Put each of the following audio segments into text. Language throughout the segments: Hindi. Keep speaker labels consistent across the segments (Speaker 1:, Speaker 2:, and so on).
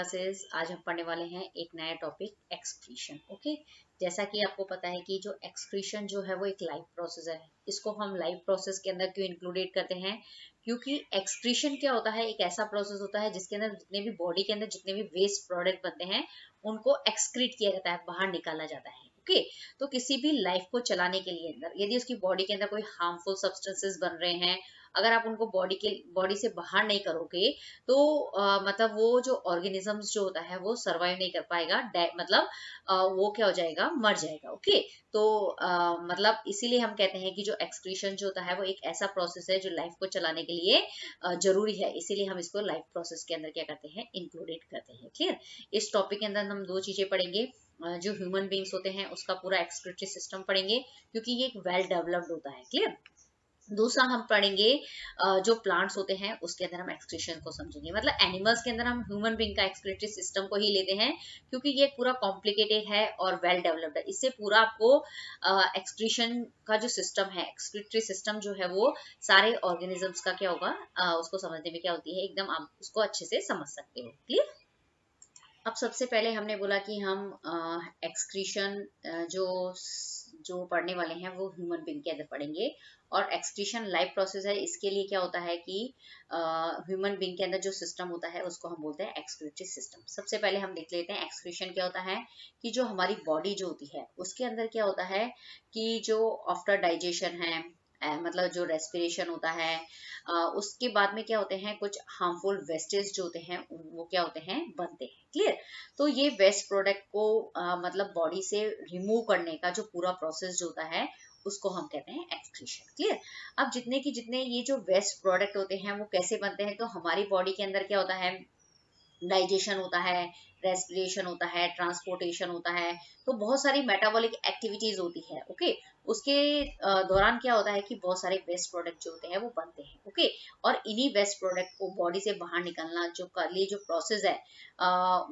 Speaker 1: क्लासेस। आज हम पढ़ने वाले हैं एक नया टॉपिक एक्सक्रीशन। ओके, जैसा कि आपको पता है कि जो एक्सक्रीशन जो है वो एक लाइफ प्रोसेस है। इसको हम लाइफ प्रोसेस के अंदर क्यों इंक्लूडेड करते हैं? क्योंकि एक्सक्रीशन क्या होता है, एक ऐसा प्रोसेस होता है जिसके अंदर जितने भी बॉडी के अंदर जितने भी वेस्ट प्रोडक्ट बनते हैं उनको एक्सक्रीट किया जाता है, बाहर निकाला जाता है। ओके, तो किसी भी लाइफ को चलाने के लिए अंदर यदि उसकी बॉडी के अंदर कोई हार्मफुल सब्सटेंसेस बन रहे हैं, अगर आप उनको बॉडी से बाहर नहीं करोगे तो मतलब वो जो ऑर्गेनिजम्स जो होता है वो सरवाइव नहीं कर पाएगा, मतलब वो क्या हो जाएगा, मर जाएगा। ओके, तो मतलब इसीलिए हम कहते हैं कि जो एक्सक्रीशन जो होता है वो एक ऐसा प्रोसेस है जो लाइफ को चलाने के लिए जरूरी है। इसीलिए हम इसको लाइफ प्रोसेस के अंदर क्या करते हैं, इंक्लूडेड करते हैं। क्लियर? इस टॉपिक के अंदर हम दो चीजें पढ़ेंगे। जो ह्यूमन बींग्स होते हैं उसका पूरा एक्सक्रीटरी सिस्टम पढ़ेंगे क्योंकि ये एक वेल डेवलप्ड होता है। क्लियर? दूसरा हम पढ़ेंगे जो प्लांट्स होते हैं उसके अंदर हम एक्सक्रीशन को समझेंगे। मतलब एनिमल्स के अंदर हम ह्यूमन बीइंग का एक्सक्रीटरी सिस्टम को ही लेते हैं क्योंकि ये पूरा कॉम्प्लिकेटेड है और वेल डेवलप्ड है। इससे पूरा आपको एक्सक्रीशन का जो सिस्टम है, एक्सक्रीटरी सिस्टम जो है वो सारे ऑर्गेनिजम्स का क्या होगा, उसको समझने में क्या होती है, एकदम आप उसको अच्छे से समझ सकते हो। क्लियर? अब सबसे पहले हमने बोला कि हम एक्सक्रीशन जो जो पढ़ने वाले हैं वो ह्यूमन बीइंग के अंदर पढ़ेंगे। और एक्सक्रीशन लाइफ प्रोसेस है, इसके लिए क्या होता है कि ह्यूमन बीइंग के अंदर जो सिस्टम होता है उसको हम बोलते हैं एक्सक्रीटरी सिस्टम। सबसे पहले हम देख लेते हैं एक्सक्रीशन क्या होता है। कि जो हमारी बॉडी जो होती है उसके अंदर क्या होता है कि जो आफ्टर डाइजेशन है, मतलब जो रेस्पिरेशन होता है, उसके बाद में क्या होते हैं, कुछ हार्मफुल वेस्टेज जो होते हैं वो क्या होते हैं, बनते हैं। क्लियर? तो ये वेस्ट प्रोडक्ट को मतलब बॉडी से रिमूव करने का जो पूरा प्रोसेस जो होता है उसको हम कहते हैं एक्सक्रीशन। क्लियर? अब जितने ये जो वेस्ट प्रोडक्ट होते हैं वो कैसे बनते हैं, तो हमारी बॉडी के अंदर क्या होता है, डाइजेशन होता है, रेस्पिरेशन होता है, ट्रांसपोर्टेशन होता है, तो बहुत सारी मेटाबॉलिक एक्टिविटीज होती है। ओके, उसके दौरान क्या होता है कि बहुत सारे वेस्ट प्रोडक्ट जो होते हैं वो बनते हैं। ओके, और इन्हीं वेस्ट प्रोडक्ट को बॉडी से बाहर निकालना जो कर लिए जो प्रोसेस है,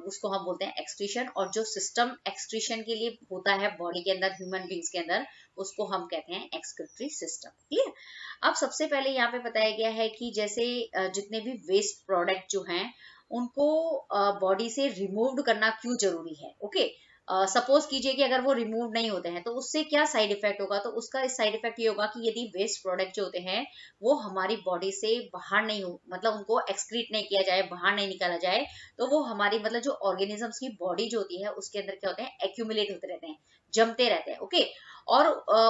Speaker 1: उसको हम बोलते हैं एक्सक्रीशन। और जो सिस्टम एक्सक्रीशन के लिए होता है बॉडी के अंदर, ह्यूमन बींग्स के अंदर, उसको हम कहते हैं एक्सक्रीटरी सिस्टम। क्लियर? अब सबसे पहले यहाँ पे बताया गया है कि जैसे जितने भी वेस्ट प्रोडक्ट जो हैं उनको बॉडी से रिमूव करना क्यों जरूरी है। ओके, सपोज कीजिए कि अगर वो रिमूव नहीं होते हैं तो उससे क्या साइड इफेक्ट होगा, तो उसका साइड इफेक्ट ये होगा कि यदि वेस्ट प्रोडक्ट जो होते हैं वो हमारी बॉडी से बाहर नहीं हो, मतलब उनको एक्सक्रीट नहीं किया जाए, बाहर नहीं निकाला जाए, तो वो हमारी मतलब जो ऑर्गेनिजम्स की बॉडी जो होती है उसके अंदर क्या होते हैं, एक्यूमुलेट होते रहते हैं, जमते रहते हैं। ओके, और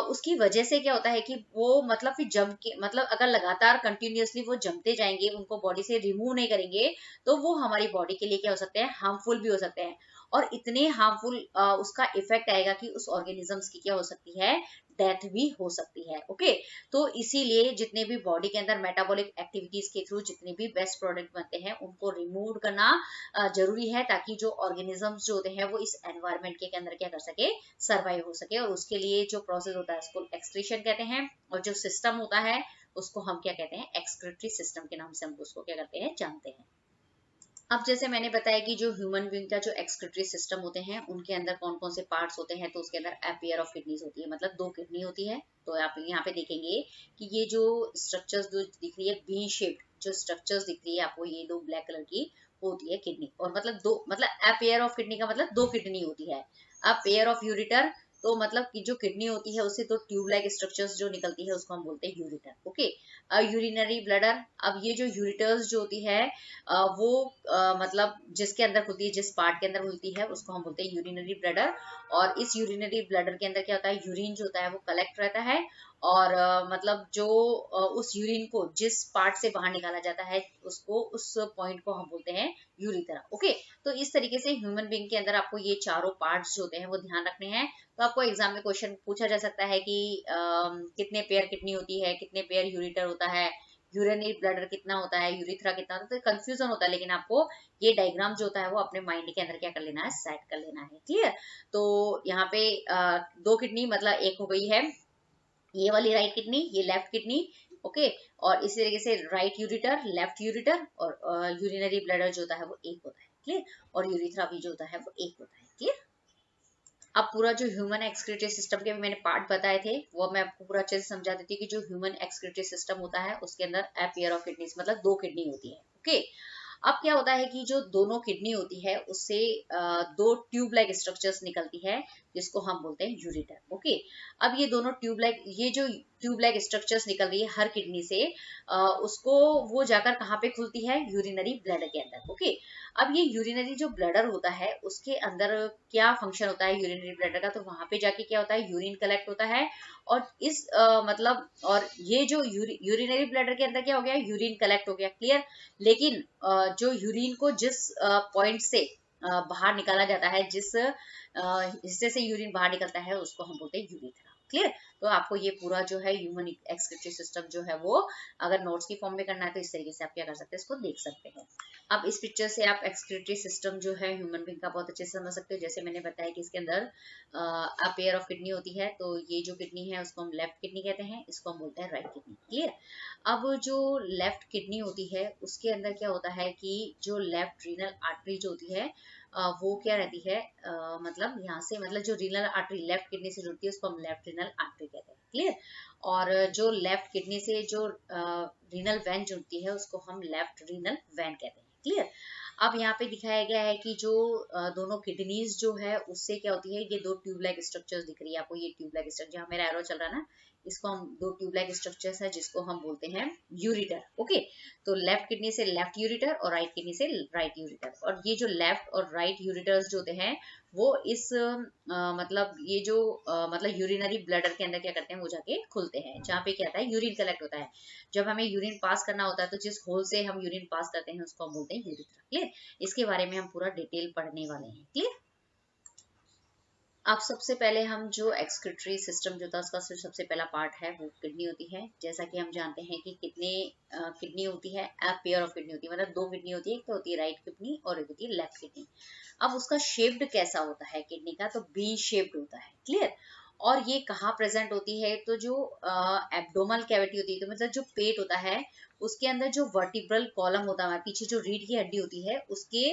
Speaker 1: उसकी वजह से क्या होता है कि वो मतलब फिर जम के, मतलब अगर लगातार कंटिन्यूअसली वो जमते जाएंगे, उनको बॉडी से रिमूव नहीं करेंगे, तो वो हमारी बॉडी के लिए क्या हो सकते हैं, हार्मफुल भी हो सकते हैं। और इतने हार्मफुल उसका इफेक्ट आएगा कि उस ऑर्गेनिजम्स की क्या हो सकती है, डेथ भी हो सकती है। ओके, तो इसीलिए जितने भी बॉडी के अंदर मेटाबॉलिक एक्टिविटीज के थ्रू जितने भी वेस्ट प्रोडक्ट बनते हैं उनको रिमूव करना जरूरी है, ताकि जो ऑर्गेनिजम्स जो होते हैं वो इस एनवायरमेंट के अंदर क्या कर सके, सरवाइव हो सके। और उसके लिए जो प्रोसेस होता है उसको एक्सक्रीशन कहते हैं, और जो सिस्टम होता है उसको हम क्या कहते हैं, एक्सक्रीटरी सिस्टम के नाम से हम उसको क्या करते हैं, जानते हैं। अब जैसे मैंने बताया कि जो ह्यूमन बीइंग का जो एक्सक्रीटरी सिस्टम होते हैं उनके अंदर कौन कौन से पार्ट्स होते हैं, तो उसके अंदर अ पेयर ऑफ किडनीज होती है, मतलब 2 किडनी होती है। तो आप यहाँ पे देखेंगे कि ये जो स्ट्रक्चर्स जो दिख रही है, बी शेप्ड जो स्ट्रक्चर्स दिख रही है आपको, ये 2 ब्लैक कलर की होती है किडनी। और मतलब दो, मतलब अ पेयर ऑफ किडनी का मतलब 2 किडनी होती है। अ पेयर ऑफ यूरिटर, तो मतलब कि जो किडनी होती है उससे 2 ट्यूब लाइक स्ट्रक्चर्स जो निकलती है उसको हम बोलते हैं यूरिटर। ओके, यूरिनरी ब्लडर, अब ये जो यूरिटर्स जो होती है वो मतलब जिसके अंदर खुलती है, जिस पार्ट के अंदर खुलती है उसको हम बोलते हैं यूरिनरी ब्लडर। और इस यूरिनरी ब्लडर के अंदर क्या होता है, यूरिन जो होता है वो कलेक्ट रहता है, और मतलब जो उस यूरिन को जिस पार्ट से बाहर निकाला जाता है उसको, उस पॉइंट को हम बोलते हैं यूरिथ्रा। ओके, तो इस तरीके से ह्यूमन बीइंग के अंदर आपको ये चारों पार्ट्स जो होते हैं वो ध्यान रखने हैं। तो आपको एग्जाम में क्वेश्चन पूछा जा सकता है कि कितने पेयर किडनी होती है, कितने पेयर यूरिटर होता है, यूरिनरी ब्लडर कितना होता है, यूरिथ्रा कितना होता है, तो कंफ्यूजन होता है। लेकिन आपको ये डायग्राम जो होता है वो अपने माइंड के अंदर क्या कर लेना है, सेट कर लेना है। क्लियर? तो यहाँ पे 2 किडनी मतलब एक हो गई है ये वाली राइट किडनी, ये लेफ्ट किडनी। ओके, और इसी तरीके से राइट यूरिटर, लेफ्ट यूरिटर, और यूरिनरी ब्लडर जो होता है वो एक होता है। क्लियर? और यूरिथ्रा भी जो होता है वो एक होता है। क्लियर? अब पूरा जो ह्यूमन एक्सक्रीटरी सिस्टम के भी मैंने पार्ट बताए थे वो मैं आपको पूरा अच्छे से समझा देती हूँ कि जो ह्यूमन एक्सक्रीटरी सिस्टम होता है उसके अंदर अ पेयर ऑफ किडनीज, मतलब 2 किडनी होती है। ओके, अब क्या होता है कि जो दोनों किडनी होती है उससे दो ट्यूब लाइक स्ट्रक्चर्स निकलती है जिसको हम बोलते हैं यूरेटर। ओके, अब ये दोनों ये जो ट्यूब लाइक स्ट्रक्चर्स निकल रही है हर किडनी से, उसको वो जाकर कहाँ पे खुलती है, यूरिनरी ब्लैडर के अंदर। ओके, अब ये यूरिनरी जो ब्लैडर होता है उसके अंदर क्या फंक्शन होता है यूरिनरी ब्लैडर का, तो वहां पे जाके क्या होता है, यूरिन कलेक्ट होता है। और इस मतलब और ये जो यूरिनरी ब्लैडर के अंदर क्या हो गया, यूरिन कलेक्ट हो गया, क्लियर। लेकिन जो यूरिन को जिस पॉइंट से बाहर निकाला जाता है, जिस हिस्से से यूरिन बाहर निकलता है, उसको हम बोलते हैं यूरेथ्रा, क्लियर। तो आपको ये पूरा जो है ह्यूमन एक्सक्रीटरी सिस्टम जो है वो अगर नोट्स की फॉर्म में करना है तो इस तरीके से आप क्या कर सकते हैं, इसको देख सकते हैं। अब इस पिक्चर से आप एक्सक्रीटरी सिस्टम जो है ह्यूमन बींग का बहुत अच्छे से समझ सकते हो। जैसे मैंने बताया कि इसके अंदर अ पेयर ऑफ किडनी होती है, तो ये जो किडनी है उसको हम लेफ्ट किडनी कहते हैं, इसको हम बोलते हैं राइट किडनी, क्लियर। अब जो लेफ्ट किडनी होती है उसके अंदर क्या होता है कि जो लेफ्ट रीनल आर्टरी जो होती है वो क्या रहती है, मतलब यहाँ से, मतलब जो रीनल आर्टरी लेफ्ट किडनी से जुड़ती है उसको हम लेफ्ट रीनल आर्टरी कहते हैं, क्लियर। और जो लेफ्ट किडनी से जो रीनल वैन जुड़ती है उसको हम लेफ्ट रीनल वैन कहते हैं, क्लियर। अब यहाँ पे दिखाया गया है कि जो दोनों किडनीज जो है उससे क्या होती है, ये दो ट्यूबलाइक स्ट्रक्चर्स दिख रही है आपको, ये ट्यूबलाइक स्ट्रक्चर जहाँ मेरा एरो चल रहा है ना, इसको हम दो ट्यूबलाइक स्ट्रक्चर्स है जिसको हम बोलते हैं यूरिटर। ओके, तो लेफ्ट किडनी से लेफ्ट यूरिटर और राइट किडनी से राइट यूरिटर। और ये जो लेफ्ट और राइट यूरिटर्स जो होते हैं वो इस मतलब ये जो मतलब यूरिनरी ब्लैडर के अंदर क्या करते हैं, वो जाके खुलते हैं जहाँ पे क्या होता है, यूरिन कलेक्ट होता है। जब हमें यूरिन पास करना होता है तो जिस होल से हम यूरिन पास करते हैं उसको हम बोलते हैं यूरिथ्रा, क्लियर। इसके बारे में हम पूरा डिटेल पढ़ने वाले हैं, क्लियर। अब सबसे पहले हम जो एक्सक्रीटरी सिस्टम जो था उसका सबसे पहला पार्ट है वो किडनी होती है। जैसा कि हम जानते हैं कि कितने किडनी होती है, अ पेयर ऑफ किडनी होती है, मतलब दो किडनी होती है, एक तो होती है राइट किडनी और एक होती है लेफ्ट किडनी। अब उसका शेप्ड कैसा होता है किडनी का, तो बी शेप्ड होता है, क्लियर। और ये कहाँ प्रेजेंट होती है, तो जो एब्डोमल कैविटी होती है, तो मतलब जो पेट होता है उसके अंदर जो वर्टिब्रल कॉलम होता है, पीछे जो रीढ़ की हड्डी होती है उसके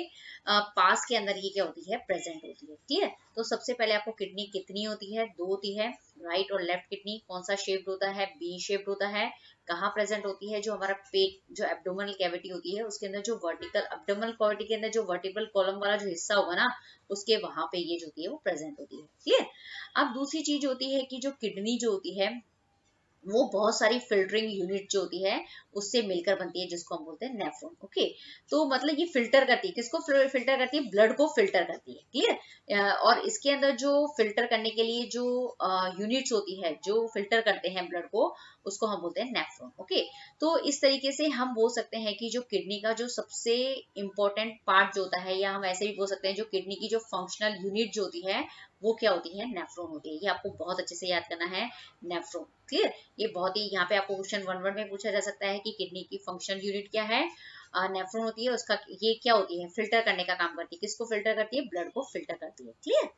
Speaker 1: पास के अंदर ये क्या होती है, प्रेजेंट होती है, क्लियर। तो सबसे पहले आपको किडनी कितनी होती है, दो होती है, राइट और लेफ्ट किडनी। कौन सा शेप्ड होता है, बी शेप्ड होता है। कहाँ प्रेजेंट होती है, जो हमारा पेट जो एब्डोमिनल कैविटी होती है उसके अंदर जो वर्टिकल एब्डोमिनल कैविटी के अंदर जो वर्टिब्रल कॉलम वाला जो हिस्सा होगा ना, उसके वहां पे ये जो होती है वो प्रेजेंट होती है, क्लियर। अब दूसरी चीज होती है कि जो किडनी जो होती है वो बहुत सारी फिल्टरिंग यूनिट जो होती है उससे मिलकर बनती है, जिसको हम बोलते हैं नेफ्रॉन। ओके, तो मतलब ये फिल्टर करती है, किसको फिल्टर करती है, ब्लड को फिल्टर करती है, क्लियर। और इसके अंदर जो फिल्टर करने के लिए जो यूनिट्स होती है जो फिल्टर करते हैं ब्लड को, उसको हम बोलते हैं नेफ्रॉन। ओके, तो इस तरीके से हम बोल सकते हैं कि जो किडनी का जो सबसे इंपॉर्टेंट पार्ट जो होता है, या हम ऐसे भी बोल सकते हैं जो किडनी की जो फंक्शनल यूनिट जो होती है वो क्या होती है, नेफ्रॉन होती है। ये आपको बहुत अच्छे से याद करना है, नेफ्रॉन, क्लियर। ये बहुत ही यहाँ पे आपको क्वेश्चन 1 वर्ड में पूछा जा सकता है कि किडनी की फंक्शन यूनिट क्या है, नेफ्रॉन होती है। उसका ये क्या होती है, फिल्टर करने का काम करती है, किसको फिल्टर करती है, ब्लड को फिल्टर करती है, क्लियर।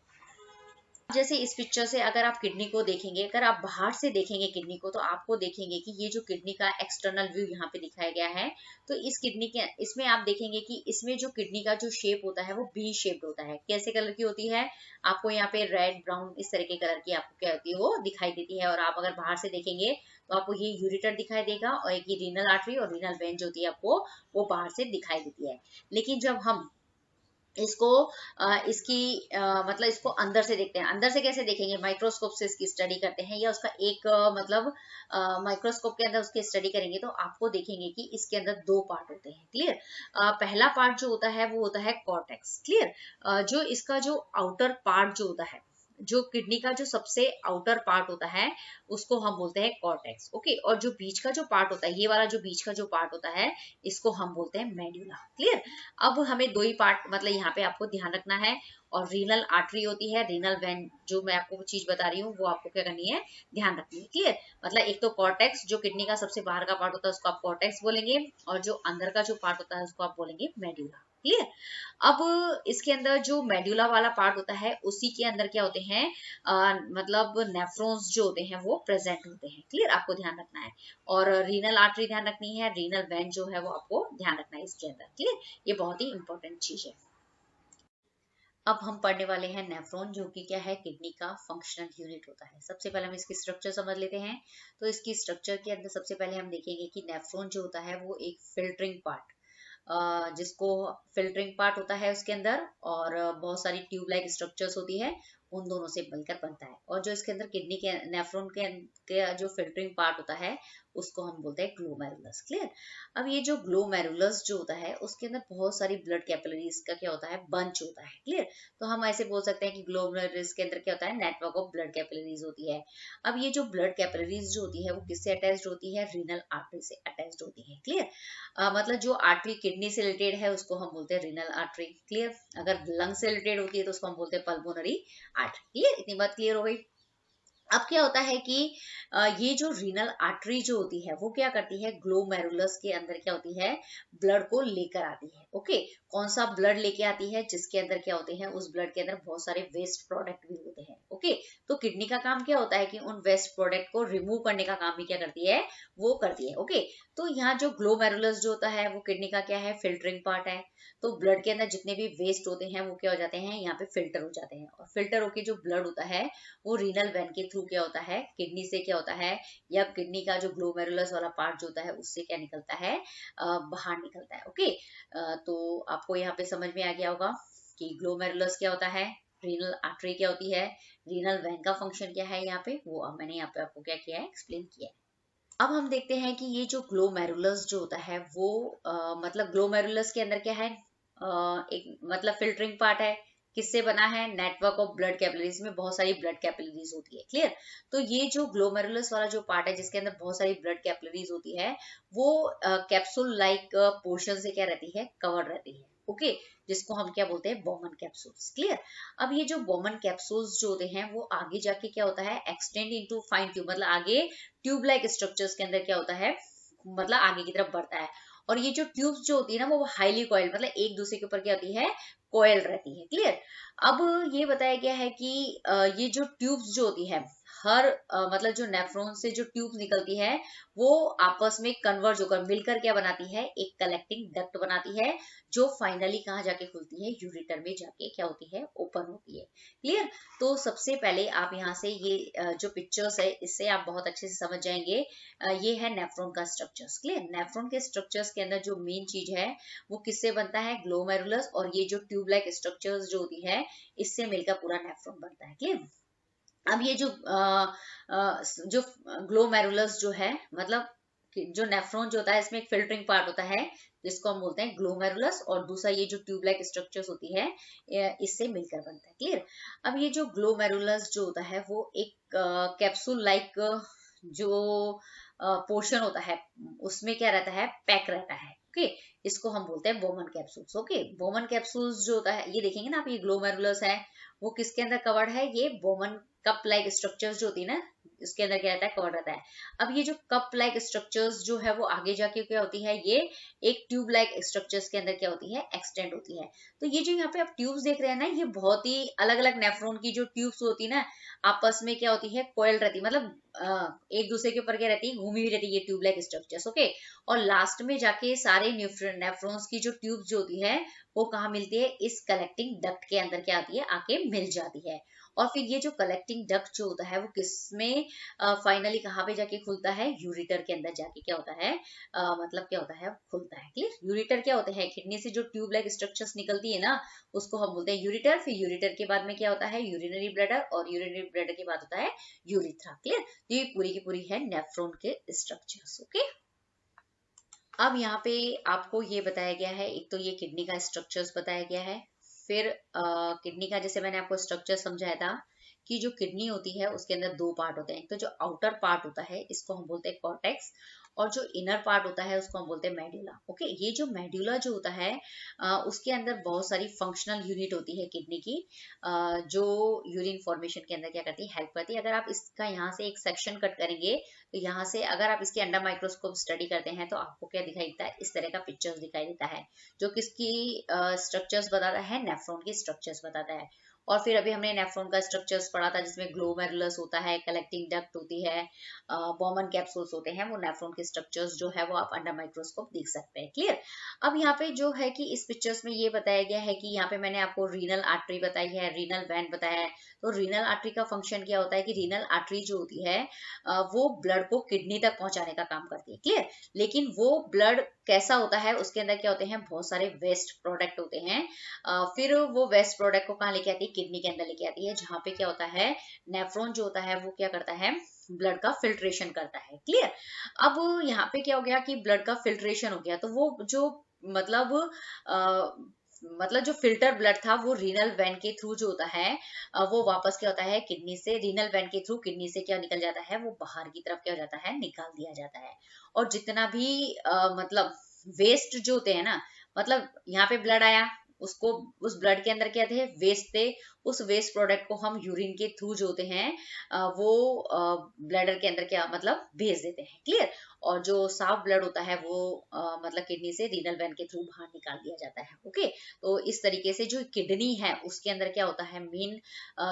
Speaker 1: जैसे इस पिक्चर से अगर आप किडनी को देखेंगे, अगर आप बाहर से देखेंगे किडनी को, तो आपको देखेंगे कि ये जो किडनी का एक्सटर्नल व्यू यहाँ पे दिखाया गया है, तो इस किडनी के इसमें आप देखेंगे कि इसमें जो किडनी का जो शेप होता है वो बी शेप्ड होता है। कैसे कलर की होती है, आपको यहाँ पे रेड ब्राउन इस तरह के कलर की आपको क्या होती है, वो दिखाई देती है। और आप अगर बाहर से देखेंगे तो आपको ये यूरिटर दिखाई देगा और एक ये रीनल आर्टरी और रीनल वेन जो होती है आपको वो बाहर से दिखाई देती है। लेकिन जब हम इसको इसकी मतलब इसको अंदर से देखते हैं, अंदर से कैसे देखेंगे, माइक्रोस्कोप से इसकी स्टडी करते हैं, या उसका एक मतलब माइक्रोस्कोप के अंदर उसकी स्टडी करेंगे तो आपको देखेंगे कि इसके अंदर दो पार्ट होते हैं, क्लियर। पहला पार्ट जो होता है वो होता है कॉर्टेक्स, क्लियर। जो इसका जो आउटर पार्ट जो होता है, जो किडनी का जो सबसे आउटर पार्ट होता है उसको हम बोलते हैं कॉर्टेक्स। ओके, और जो बीच का जो पार्ट होता है, ये वाला जो बीच का जो पार्ट होता है, इसको हम बोलते हैं मेडुला, क्लियर। अब हमें दो ही पार्ट मतलब यहाँ पे आपको ध्यान रखना है। और रीनल आर्टरी होती है, रीनल वेन, जो मैं आपको चीज बता रही हूँ वो आपको क्या करनी है, ध्यान रखनी है, क्लियर। मतलब एक तो कॉर्टेक्स जो किडनी का सबसे बाहर का पार्ट होता है उसको आप कॉर्टेक्स बोलेंगे, और जो अंदर का जो पार्ट होता है उसको आप बोलेंगे मेडुला, क्लियर। अब इसके अंदर जो मेडुला वाला पार्ट होता है उसी के अंदर क्या होते हैं, मतलब नेफ्रॉन्स जो होते हैं वो प्रेजेंट होते हैं, क्लियर, आपको ध्यान रखना है। और रीनल आर्टरी ध्यान रखनी है, रीनल वेन जो है वो आपको ध्यान रखना है इसके अंदर, क्लियर। ये बहुत ही इंपॉर्टेंट चीज है। अब हम पढ़ने वाले हैं नेफ्रॉन, जो कि क्या है, किडनी का फंक्शनल यूनिट होता है। सबसे पहले हम इसकी स्ट्रक्चर समझ लेते हैं। तो इसकी स्ट्रक्चर के अंदर सबसे पहले हम देखेंगे कि नेफ्रॉन जो होता है वो एक फिल्टरिंग पार्ट जिसको फिल्टरिंग पार्ट होता है उसके अंदर, और बहुत सारी ट्यूब लाइक स्ट्रक्चर्स होती है, उन दोनों से मिलकर बनता है। और जो इसके अंदर किडनी के नेफ्रॉन के जो फिल्टरिंग पार्ट होता है उसको हम बोलते हैं ग्लोमेरुलस। क्लियर। अब ये जो ग्लोमेरुलस जो होता है उसके अंदर बहुत सारी ब्लड कैपिलरीज का क्या होता है, बंच होता है। क्लियर। तो हम ऐसे बोल सकते हैं कि ग्लोमेरुलस के अंदर क्या होता है, नेटवर्क ऑफ ब्लड कैपिलरीज होती है। अब ये जो ब्लड कैपिलरीज जो होती है वो किससे अटैच्ड होती है, रीनल आर्टरी से अटैच्ड होती है। क्लियर। मतलब जो आर्टरी किडनी से रिलेटेड है उसको हम बोलते हैं रीनल आर्टरी। क्लियर। अगर लंग से रिलेटेड होती है तो उसको हम बोलते हैं पल्मोनरी आर्टरी। क्लियर, इतनी बात क्लियर हो गई। अब क्या होता है कि ये जो रीनल आर्टरी जो होती है वो क्या करती है, ग्लोमेरुलस के अंदर क्या होती है, ब्लड को लेकर आती है। ओके। कौन सा ब्लड लेके आती है, जिसके अंदर क्या होते हैं, उस ब्लड के अंदर बहुत सारे वेस्ट प्रोडक्ट भी होते हैं। ओके। तो किडनी का काम क्या होता है कि उन वेस्ट प्रोडक्ट को रिमूव करने का काम भी क्या करती है, वो करती है। ओके। तो यहाँ जो ग्लोमेरुलस जो होता है वो किडनी का क्या है, फिल्टरिंग पार्ट है। तो ब्लड के अंदर जितने भी वेस्ट होते हैं वो क्या हो जाते हैं, यहाँ पे फिल्टर हो जाते हैं, और फिल्टर होके जो ब्लड होता है वो रीनल वेन के थ्रू क्या होता है, किडनी से क्या होता है, या किडनी का जो ग्लोमेरुलस वाला पार्ट जो होता है उससे क्या निकलता है, बाहर निकलता है। ओके। तो आपको यहाँ पे समझ में आ गया होगा कि ग्लोमेरुलस क्या होता है, रीनल आर्टरी क्या होती है, रीनल वेन का फंक्शन क्या है, यहाँ पे वो मैंने यहाँ पे आपको क्या किया है, एक्सप्लेन किया है। अब हम देखते हैं कि ये जो ग्लोमेरुलस जो होता है वो मतलब ग्लोमेरुलस के अंदर क्या है, एक मतलब फिल्टरिंग पार्ट है। किससे बना है, नेटवर्क ऑफ ब्लड कैपिलरीज में बहुत सारी ब्लड कैपिलरीज होती है। क्लियर। तो ये जो ग्लोमेरुलस वाला जो पार्ट है जिसके अंदर बहुत सारी ब्लड कैपिलरीज होती है वो कैप्सूल लाइक पोर्शन से क्या रहती है, कवर्ड रहती है। ओके। जिसको हम क्या बोलते हैं, बोमन कैप्सूल्स। क्लियर। अब ये जो बोमन कैप्सूल्स जो होते हैं वो आगे जाके क्या होता है, एक्सटेंड इनटू फाइन ट्यूब, मतलब आगे ट्यूब लाइक स्ट्रक्चर्स के अंदर क्या होता है, मतलब आगे की तरफ बढ़ता है। और ये जो ट्यूब्स जो होती है ना वो हाईली कॉइल, मतलब एक दूसरे के ऊपर क्या होती है, कॉइल रहती है। क्लियर। अब ये बताया गया है कि ये जो ट्यूब्स जो होती है, हर मतलब जो नेफ्रॉन से जो ट्यूब निकलती है वो आपस में कन्वर्ज होकर मिलकर क्या बनाती है, एक कलेक्टिंग डक्ट बनाती है, जो फाइनली कहाँ जाके खुलती है, यूरेटर में जाके क्या होती है, ओपन होती है। क्लियर। तो सबसे पहले आप यहाँ से ये जो पिक्चर्स है इससे आप बहुत अच्छे से समझ जाएंगे। ये है नेफ्रॉन का स्ट्रक्चर्स। क्लियर। नेफ्रॉन के स्ट्रक्चर्स के अंदर जो मेन चीज है वो किससे बनता है, ग्लोमेरुलस, और ये जो ट्यूब लाइक स्ट्रक्चर्स जो होती है इससे मिलकर पूरा नेफ्रॉन बनता है। क्लियर। अब ये जो ग्लोमेरुलस जो है, मतलब जो नेफ्रॉन जो होता है इसमें एक फिल्टरिंग पार्ट होता है जिसको हम बोलते हैं ग्लोमेरुलस, और दूसरा ये जो ट्यूब लाइक स्ट्रक्चर्स होती है इससे मिलकर बनता है। क्लियर। अब ये जो ग्लोमेरुलस जो होता है वो एक कैप्सूल लाइक जो पोर्शन होता है उसमें क्या रहता है, पैक रहता है। ओके। इसको हम बोलते हैं Bowman's capsules. Okay. Bowman's capsules जो होता है, ये देखेंगे ना आप, ये ग्लोमेरुलस है वो किसके अंदर कवर्ड है, ये बोमन कप लाइक स्ट्रक्चर्स जो होती है ना इसके अंदर क्या रहता है, कवर्ड रहता है। अब ये जो कप लाइक स्ट्रक्चर्स जो है वो आगे जाके क्या होती है, ये एक ट्यूब लाइक स्ट्रक्चर्स के अंदर क्या होती है, एक्सटेंड होती है। तो ये जो यहाँ पे आप ट्यूब्स देख रहे हैं ना, ये बहुत ही अलग अलग नेफ्रॉन की जो ट्यूब्स होती है ना आपस में क्या होती है, कोयल रहती है, मतलब एक दूसरे के ऊपर क्या रहती है, घूमी हुई रहती है ये ट्यूब लाइक स्ट्रक्चर्स। ओके। और लास्ट में जाके सारे नेफ्रॉन्स की जो ट्यूब जो होती है वो कहाँ मिलती है, इस कलेक्टिंग डक्ट के अंदर क्या आती है, आके मिल जाती है। और फिर ये जो कलेक्टिंग डक्ट जो होता है वो किसमें फाइनली कहाँ पे जाके खुलता है, यूरिटर के अंदर जाके क्या होता है, मतलब क्या होता है, खुलता है। क्लियर। यूरिटर क्या होते हैं, किडनी से जो ट्यूब लाइक स्ट्रक्चर्स निकलती है ना उसको हम बोलते हैं यूरिटर। फिर यूरिटर के बाद में क्या होता है, यूरिनरी ब्लैडर, और यूरिनरी ब्लैडर के बाद होता है यूरिथ्रा। क्लियर। ये पूरी की पूरी है नेफ्रॉन के स्ट्रक्चर्स। ओके। अब यहाँ पे आपको ये बताया गया है, एक तो ये किडनी का स्ट्रक्चर्स बताया गया है, फिर किडनी का जैसे मैंने आपको स्ट्रक्चर समझाया था कि जो किडनी होती है उसके अंदर दो पार्ट होते हैं। तो जो आउटर पार्ट होता है इसको हम बोलते हैं कॉर्टेक्स, और जो इनर पार्ट होता है उसको हम बोलते हैं मेडुला। ओके। ये जो मेडुला जो होता है उसके अंदर बहुत सारी फंक्शनल यूनिट होती है किडनी की, जो यूरिन फॉर्मेशन के अंदर क्या करती है, हेल्प करती है। अगर आप इसका यहाँ से एक सेक्शन कट करेंगे तो यहाँ से अगर आप इसके अंडर माइक्रोस्कोप स्टडी करते हैं तो आपको क्या दिखाई देता है, इस तरह का पिक्चर्स दिखाई देता है जो किसकी स्ट्रक्चर्स बताता है, नेफ्रॉन की स्ट्रक्चर्स बताता है। और फिर अभी हमने नेफ्रॉन का स्ट्रक्चर्स पढ़ा था जिसमें ग्लोमेरुलस होता है, कलेक्टिंग डक्ट होती है, बॉमन कैप्सूल्स होते हैं, वो नेफ्रॉन के स्ट्रक्चर्स जो है वो आप अंडर माइक्रोस्कोप देख सकते हैं। क्लियर। अब यहाँ पे जो है कि इस पिक्चर्स में ये बताया गया है कि यहाँ पे मैंने आपको रीनल आर्टरी बताई है, रीनल वैन बताया है। तो रीनल आर्टरी का फंक्शन क्या होता है कि रीनल आर्टरी जो होती है वो ब्लड को किडनी तक पहुंचाने का काम करती है। क्लियर। लेकिन वो ब्लड कैसा होता है, उसके अंदर क्या होते हैं, बहुत सारे वेस्ट प्रोडक्ट होते हैं। फिर वो वेस्ट प्रोडक्ट को कहाँ लेके आती है, किडनी के अंदर लेके आती है, जहाँ पे क्या होता है, नेफ्रॉन जो होता है वो क्या करता है, ब्लड का फिल्ट्रेशन करता है। क्लियर। अब यहाँ पे क्या हो गया कि ब्लड का फिल्ट्रेशन हो गया, तो वो जो मतलब मतलब जो फिल्टर ब्लड था वो रीनल वैन के थ्रू जो होता है वो वापस क्या होता है, किडनी से, रीनल वैन के थ्रू किडनी से क्या निकल जाता है, वो बाहर की तरफ क्या हो जाता है, निकाल दिया जाता है। और जितना भी मतलब वेस्ट जो होते हैं ना, मतलब यहाँ पे ब्लड आया, उसको, उस ब्लड के अंदर क्या थे, वेस्ट थे, उस वेस्ट प्रोडक्ट को हम यूरिन के थ्रू जो होते हैं वो ब्लैडर के अंदर क्या मतलब भेज देते हैं। क्लियर। और जो साफ ब्लड होता है वो मतलब किडनी से रीनल वैन के थ्रू बाहर निकाल दिया जाता है। ओके। तो इस तरीके से जो किडनी है उसके अंदर क्या होता है, मेन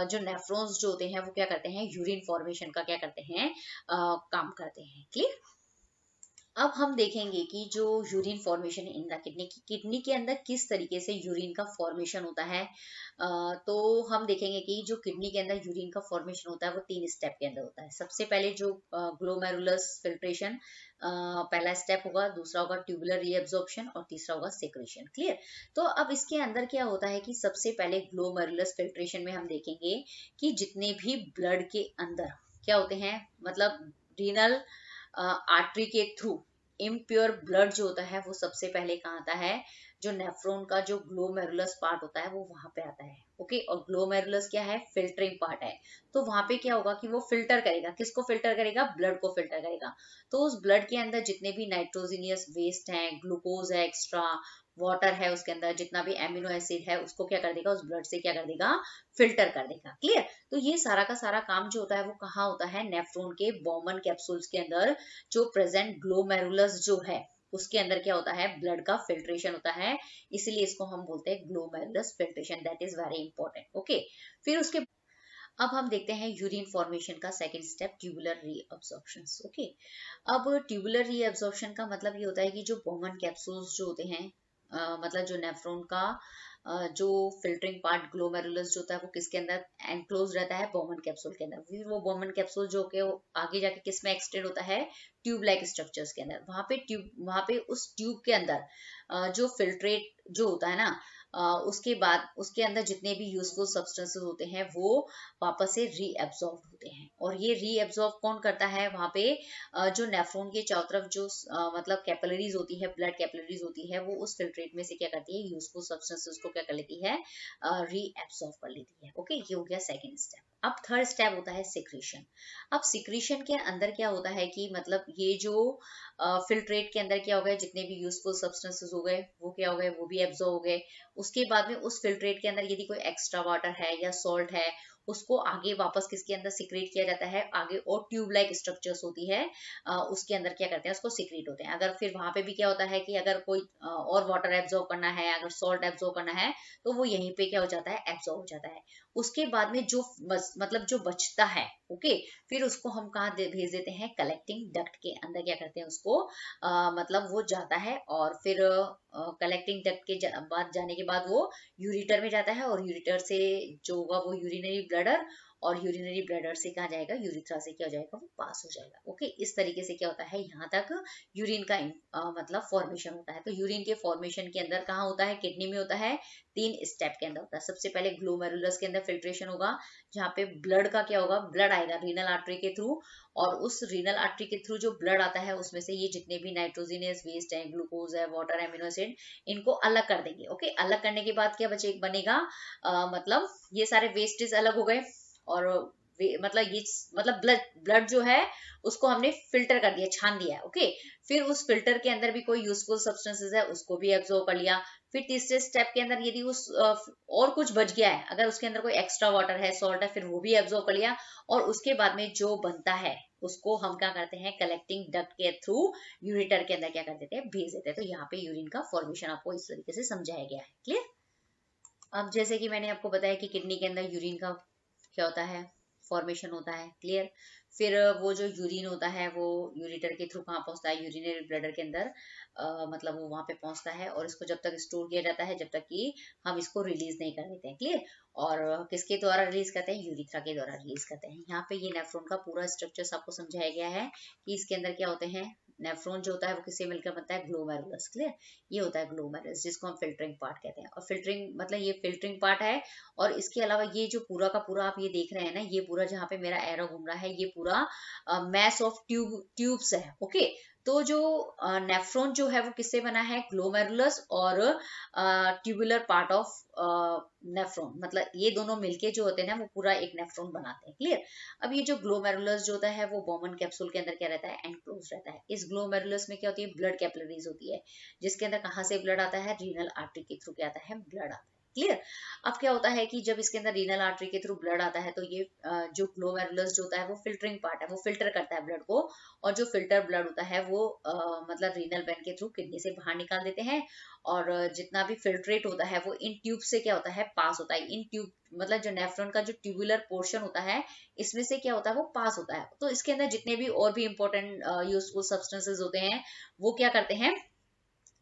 Speaker 1: जो नेफ्रॉन्स जो होते हैं वो क्या करते हैं, यूरिन फॉर्मेशन का क्या करते हैं, काम करते हैं। क्लियर। अब हम देखेंगे कि जो urine formation in the kidney, की किडनी के अंदर किस तरीके से यूरिन का फॉर्मेशन होता है। तो हम देखेंगे कि जो किडनी के अंदर यूरिन का फॉर्मेशन होता है वो 3 स्टेप के अंदर होता है। सबसे पहले जो ग्लोमेरुलस फिल्ट्रेशन पहला स्टेप होगा, दूसरा होगा ट्यूबुलर रीअब्जॉर्प्शन और तीसरा होगा सेक्रेशन। क्लियर। तो अब इसके अंदर क्या होता है कि सबसे पहले ग्लोमेरुलस फिल्ट्रेशन में हम देखेंगे कि जितने भी ब्लड के अंदर क्या होते हैं, मतलब रीनल आर्टरी के थ्रू इम्प्योर ब्लड जो होता है वो सबसे पहले कहाँ आता है, जो नेफ्रॉन का जो ग्लोमेरुलस पार्ट होता है वो वहां पे आता है। ओके। और ग्लोमेरुलस क्या है, फिल्टरिंग पार्ट है। तो वहां पे क्या होगा कि वो फिल्टर करेगा, किसको फिल्टर करेगा, ब्लड को फिल्टर करेगा। तो उस ब्लड के अंदर जितने भी नाइट्रोजिनियस वेस्ट हैं, ग्लूकोज है एक्स्ट्रा, वाटर है उसके अंदर, जितना भी एमिनो एसिड है उसको क्या कर देगा, उस ब्लड से क्या कर देगा, फिल्टर कर देगा। क्लियर। तो ये सारा का सारा काम जो होता है वो कहाँ होता है, नेफ्रॉन के बॉमन कैप्सूल्स के अंदर, जो प्रेजेंट ग्लोमेरुलस जो है उसके अंदर क्या होता है, ब्लड का फिल्ट्रेशन होता है। इसीलिए इसको हम बोलते हैं glomerulus filtration, that is very important. Okay. फिर उसके अब हम देखते हैं यूरिन फॉर्मेशन का second step, tubular reabsorption. Okay. अब ट्यूबुलर रीअब्जॉर्प्शन का मतलब ये होता है कि जो बॉमन कैप्सूल्स जो होते हैं मतलब जो नेफ्रॉन का जो फिल्टरिंग पार्ट ग्लोमेरुलस जो होता है वो किसके अंदर एनक्लोज रहता है, बॉमन कैप्सूल के अंदर। फिर वो बॉमन कैप्सूल जो के आगे जाके किस में एक्सटेंड होता है, ट्यूब लाइक स्ट्रक्चर्स के अंदर। वहां पे उस ट्यूब के अंदर जो फिल्ट्रेट जो होता है ना, उसके बाद उसके अंदर जितने भी यूजफुल सब्सटेंसेस होते हैं वो वापस से रीएब्जॉर्ब होते हैं। और ये रीएब्जॉर्ब कौन करता है, वहां पे जो नेफ्रॉन के चारों तरफ जो मतलब कैपिलरीज होती है, ब्लड कैपिलरीज होती है, वो उस फिल्ट्रेट में से क्या करती है, यूजफुल सब्सटेंसेस को क्या कर लेती है, रीएब्जॉर्ब कर लेती है। ओके। ये हो गया सेकेंड स्टेप। अब थर्ड स्टेप होता है सिक्रीशन। अब सिक्रीशन के अंदर क्या होता है कि मतलब ये जो फिल्ट्रेट के अंदर क्या हो गए, जितने भी यूजफुल सब्सटेंसेस हो गए वो क्या हो गए, वो भी एब्जॉर्ब हो गए। उसके बाद में उस फिल्ट्रेट के अंदर यदि कोई एक्स्ट्रा वाटर है या सॉल्ट है, उसको आगे वापस किसके अंदर सिक्रेट किया जाता है, आगे और ट्यूब लाइक स्ट्रक्चर्स होती है उसके अंदर क्या करते हैं, उसको सिक्रेट होते हैं। अगर फिर वहां पे भी क्या होता है कि अगर कोई और वाटर एब्जॉर्ब करना है, अगर सॉल्ट एब्जॉर्ब करना है, तो वो यहीं पे क्या हो जाता है, एब्जॉर्ब हो जाता है। उसके बाद में जो मतलब जो बचता है, ओके, फिर उसको हम कहाँ भेज देते हैं, कलेक्टिंग डक्ट के अंदर क्या करते हैं, उसको मतलब वो जाता है। और फिर कलेक्टिंग डक्ट के बाद जाने के बाद वो यूरिटर में जाता है, और यूरिटर से जो होगा वो यूरिनरी ब्लडर, और यूरिनरी ब्लडर से कहाँ जाएगा, यूरिथ्रा से क्या हो जाएगा, वो पास हो जाएगा। ओके। इस तरीके से क्या होता है, यहाँ तक यूरिन का मतलब फॉर्मेशन होता है। तो यूरिन के फॉर्मेशन के अंदर कहाँ होता है, किडनी में होता है, 3 स्टेप के अंदर होता है। सबसे पहले ग्लोमेरुलस के अंदर फिल्ट्रेशन होगा, जहाँ पे ब्लड का क्या होगा, ब्लड आएगा रीनल आर्टरी के थ्रू, और उस रीनल आर्टरी के थ्रू जो ब्लड आता है उसमें से ये जितने भी नाइट्रोजिनियस वेस्ट है, ग्लूकोज है, वाटर, एमिनो एसिड, इनको अलग कर देंगे। ओके। अलग करने के बाद क्या बनेगा, मतलब ये सारे वेस्टेज अलग हो गए, और मतलब ये मतलब ब्लड जो है उसको हमने फिल्टर कर दिया, छान दिया। ओके। फिर उस फिल्टर के अंदर भी कोई यूजफुल सब्सटेंसेस है उसको भी एब्जॉर्ब कर लिया। फिर तीसरे स्टेप के अंदर यदि उस और कुछ बच गया है, अगर उसके अंदर कोई एक्स्ट्रा वाटर है, सॉल्ट है, फिर वो भी एब्जॉर्ब कर लिया। और उसके बाद में जो बनता है उसको हम क्या करते हैं, कलेक्टिंग डक्ट के थ्रू यूरिटर के अंदर क्या कर देते हैं, भेज देते हैं। तो यहाँ पे यूरिन का फॉर्मेशन आपको इस तरीके से समझाया गया है। क्लियर। अब जैसे कि मैंने आपको बताया कि किडनी के अंदर यूरिन का क्या होता है, फॉर्मेशन होता है, क्लियर। फिर वो जो यूरिन होता है वो यूरिटर के थ्रू कहाँ पहुंचता है, यूरिनरी ब्लैडर के अंदर, मतलब वो वहां पे पहुंचता है, और इसको जब तक स्टोर किया जाता है जब तक कि हम इसको रिलीज नहीं कर देते हैं, क्लियर। और किसके द्वारा रिलीज करते हैं, यूरिथ्रा के द्वारा रिलीज करते हैं। यहाँ पे ये नेफ्रॉन का पूरा स्ट्रक्चर आपको समझाया गया है कि इसके अंदर क्या होते हैं। नेफ्रॉन जो होता है वो किससे मिलकर बनता है, ग्लोमेरुलस, क्लियर। ये होता है ग्लोमेरुलस, जिसको हम फिल्टरिंग पार्ट कहते हैं। और फिल्टरिंग मतलब ये फिल्टरिंग पार्ट है। और इसके अलावा ये जो पूरा का पूरा आप ये देख रहे हैं ना, ये पूरा जहाँ पे मेरा एरो घूम रहा है, ये पूरा मैस ऑफ ट्यूब्स है, ओके। तो जो नेफ्रॉन जो है वो किससे बना है, ग्लोमेरुलस और ट्यूबुलर पार्ट ऑफ नेफ्रॉन, मतलब ये दोनों मिलके जो होते हैं ना वो पूरा एक नेफ्रॉन बनाते हैं, क्लियर। अब ये जो ग्लोमेरुलस जो होता है वो बोमन कैप्सूल के अंदर क्या रहता है, एनक्लोज रहता है। इस ग्लोमेरुलस में क्या होती है, ब्लड कैपिलरीज होती है, जिसके अंदर कहाँ से ब्लड आता है, रीनल आर्टरी के थ्रू क्या आता है, ब्लड आता है, क्लियर। अब क्या होता है कि जब इसके अंदर रीनल आर्टरी के थ्रू ब्लड आता है तो ये जो ग्लोमेरुलस जो होता है वो फिल्टरिंग पार्ट है, वो फिल्टर करता है ब्लड को। और जो फिल्टर ब्लड होता है वो मतलब रीनल वेन के थ्रू किडनी से बाहर निकाल देते हैं। और जितना भी फिल्ट्रेट होता है वो इन ट्यूब से क्या होता है, पास होता है। इन ट्यूब मतलब जो नेफ्रॉन का जो ट्यूबुलर पोर्शन होता है, इसमें से क्या होता है, वो पास होता है। तो इसके अंदर जितने भी और भी इंपॉर्टेंट यूजफुल सब्सटेंसेस होते हैं वो क्या करते हैं,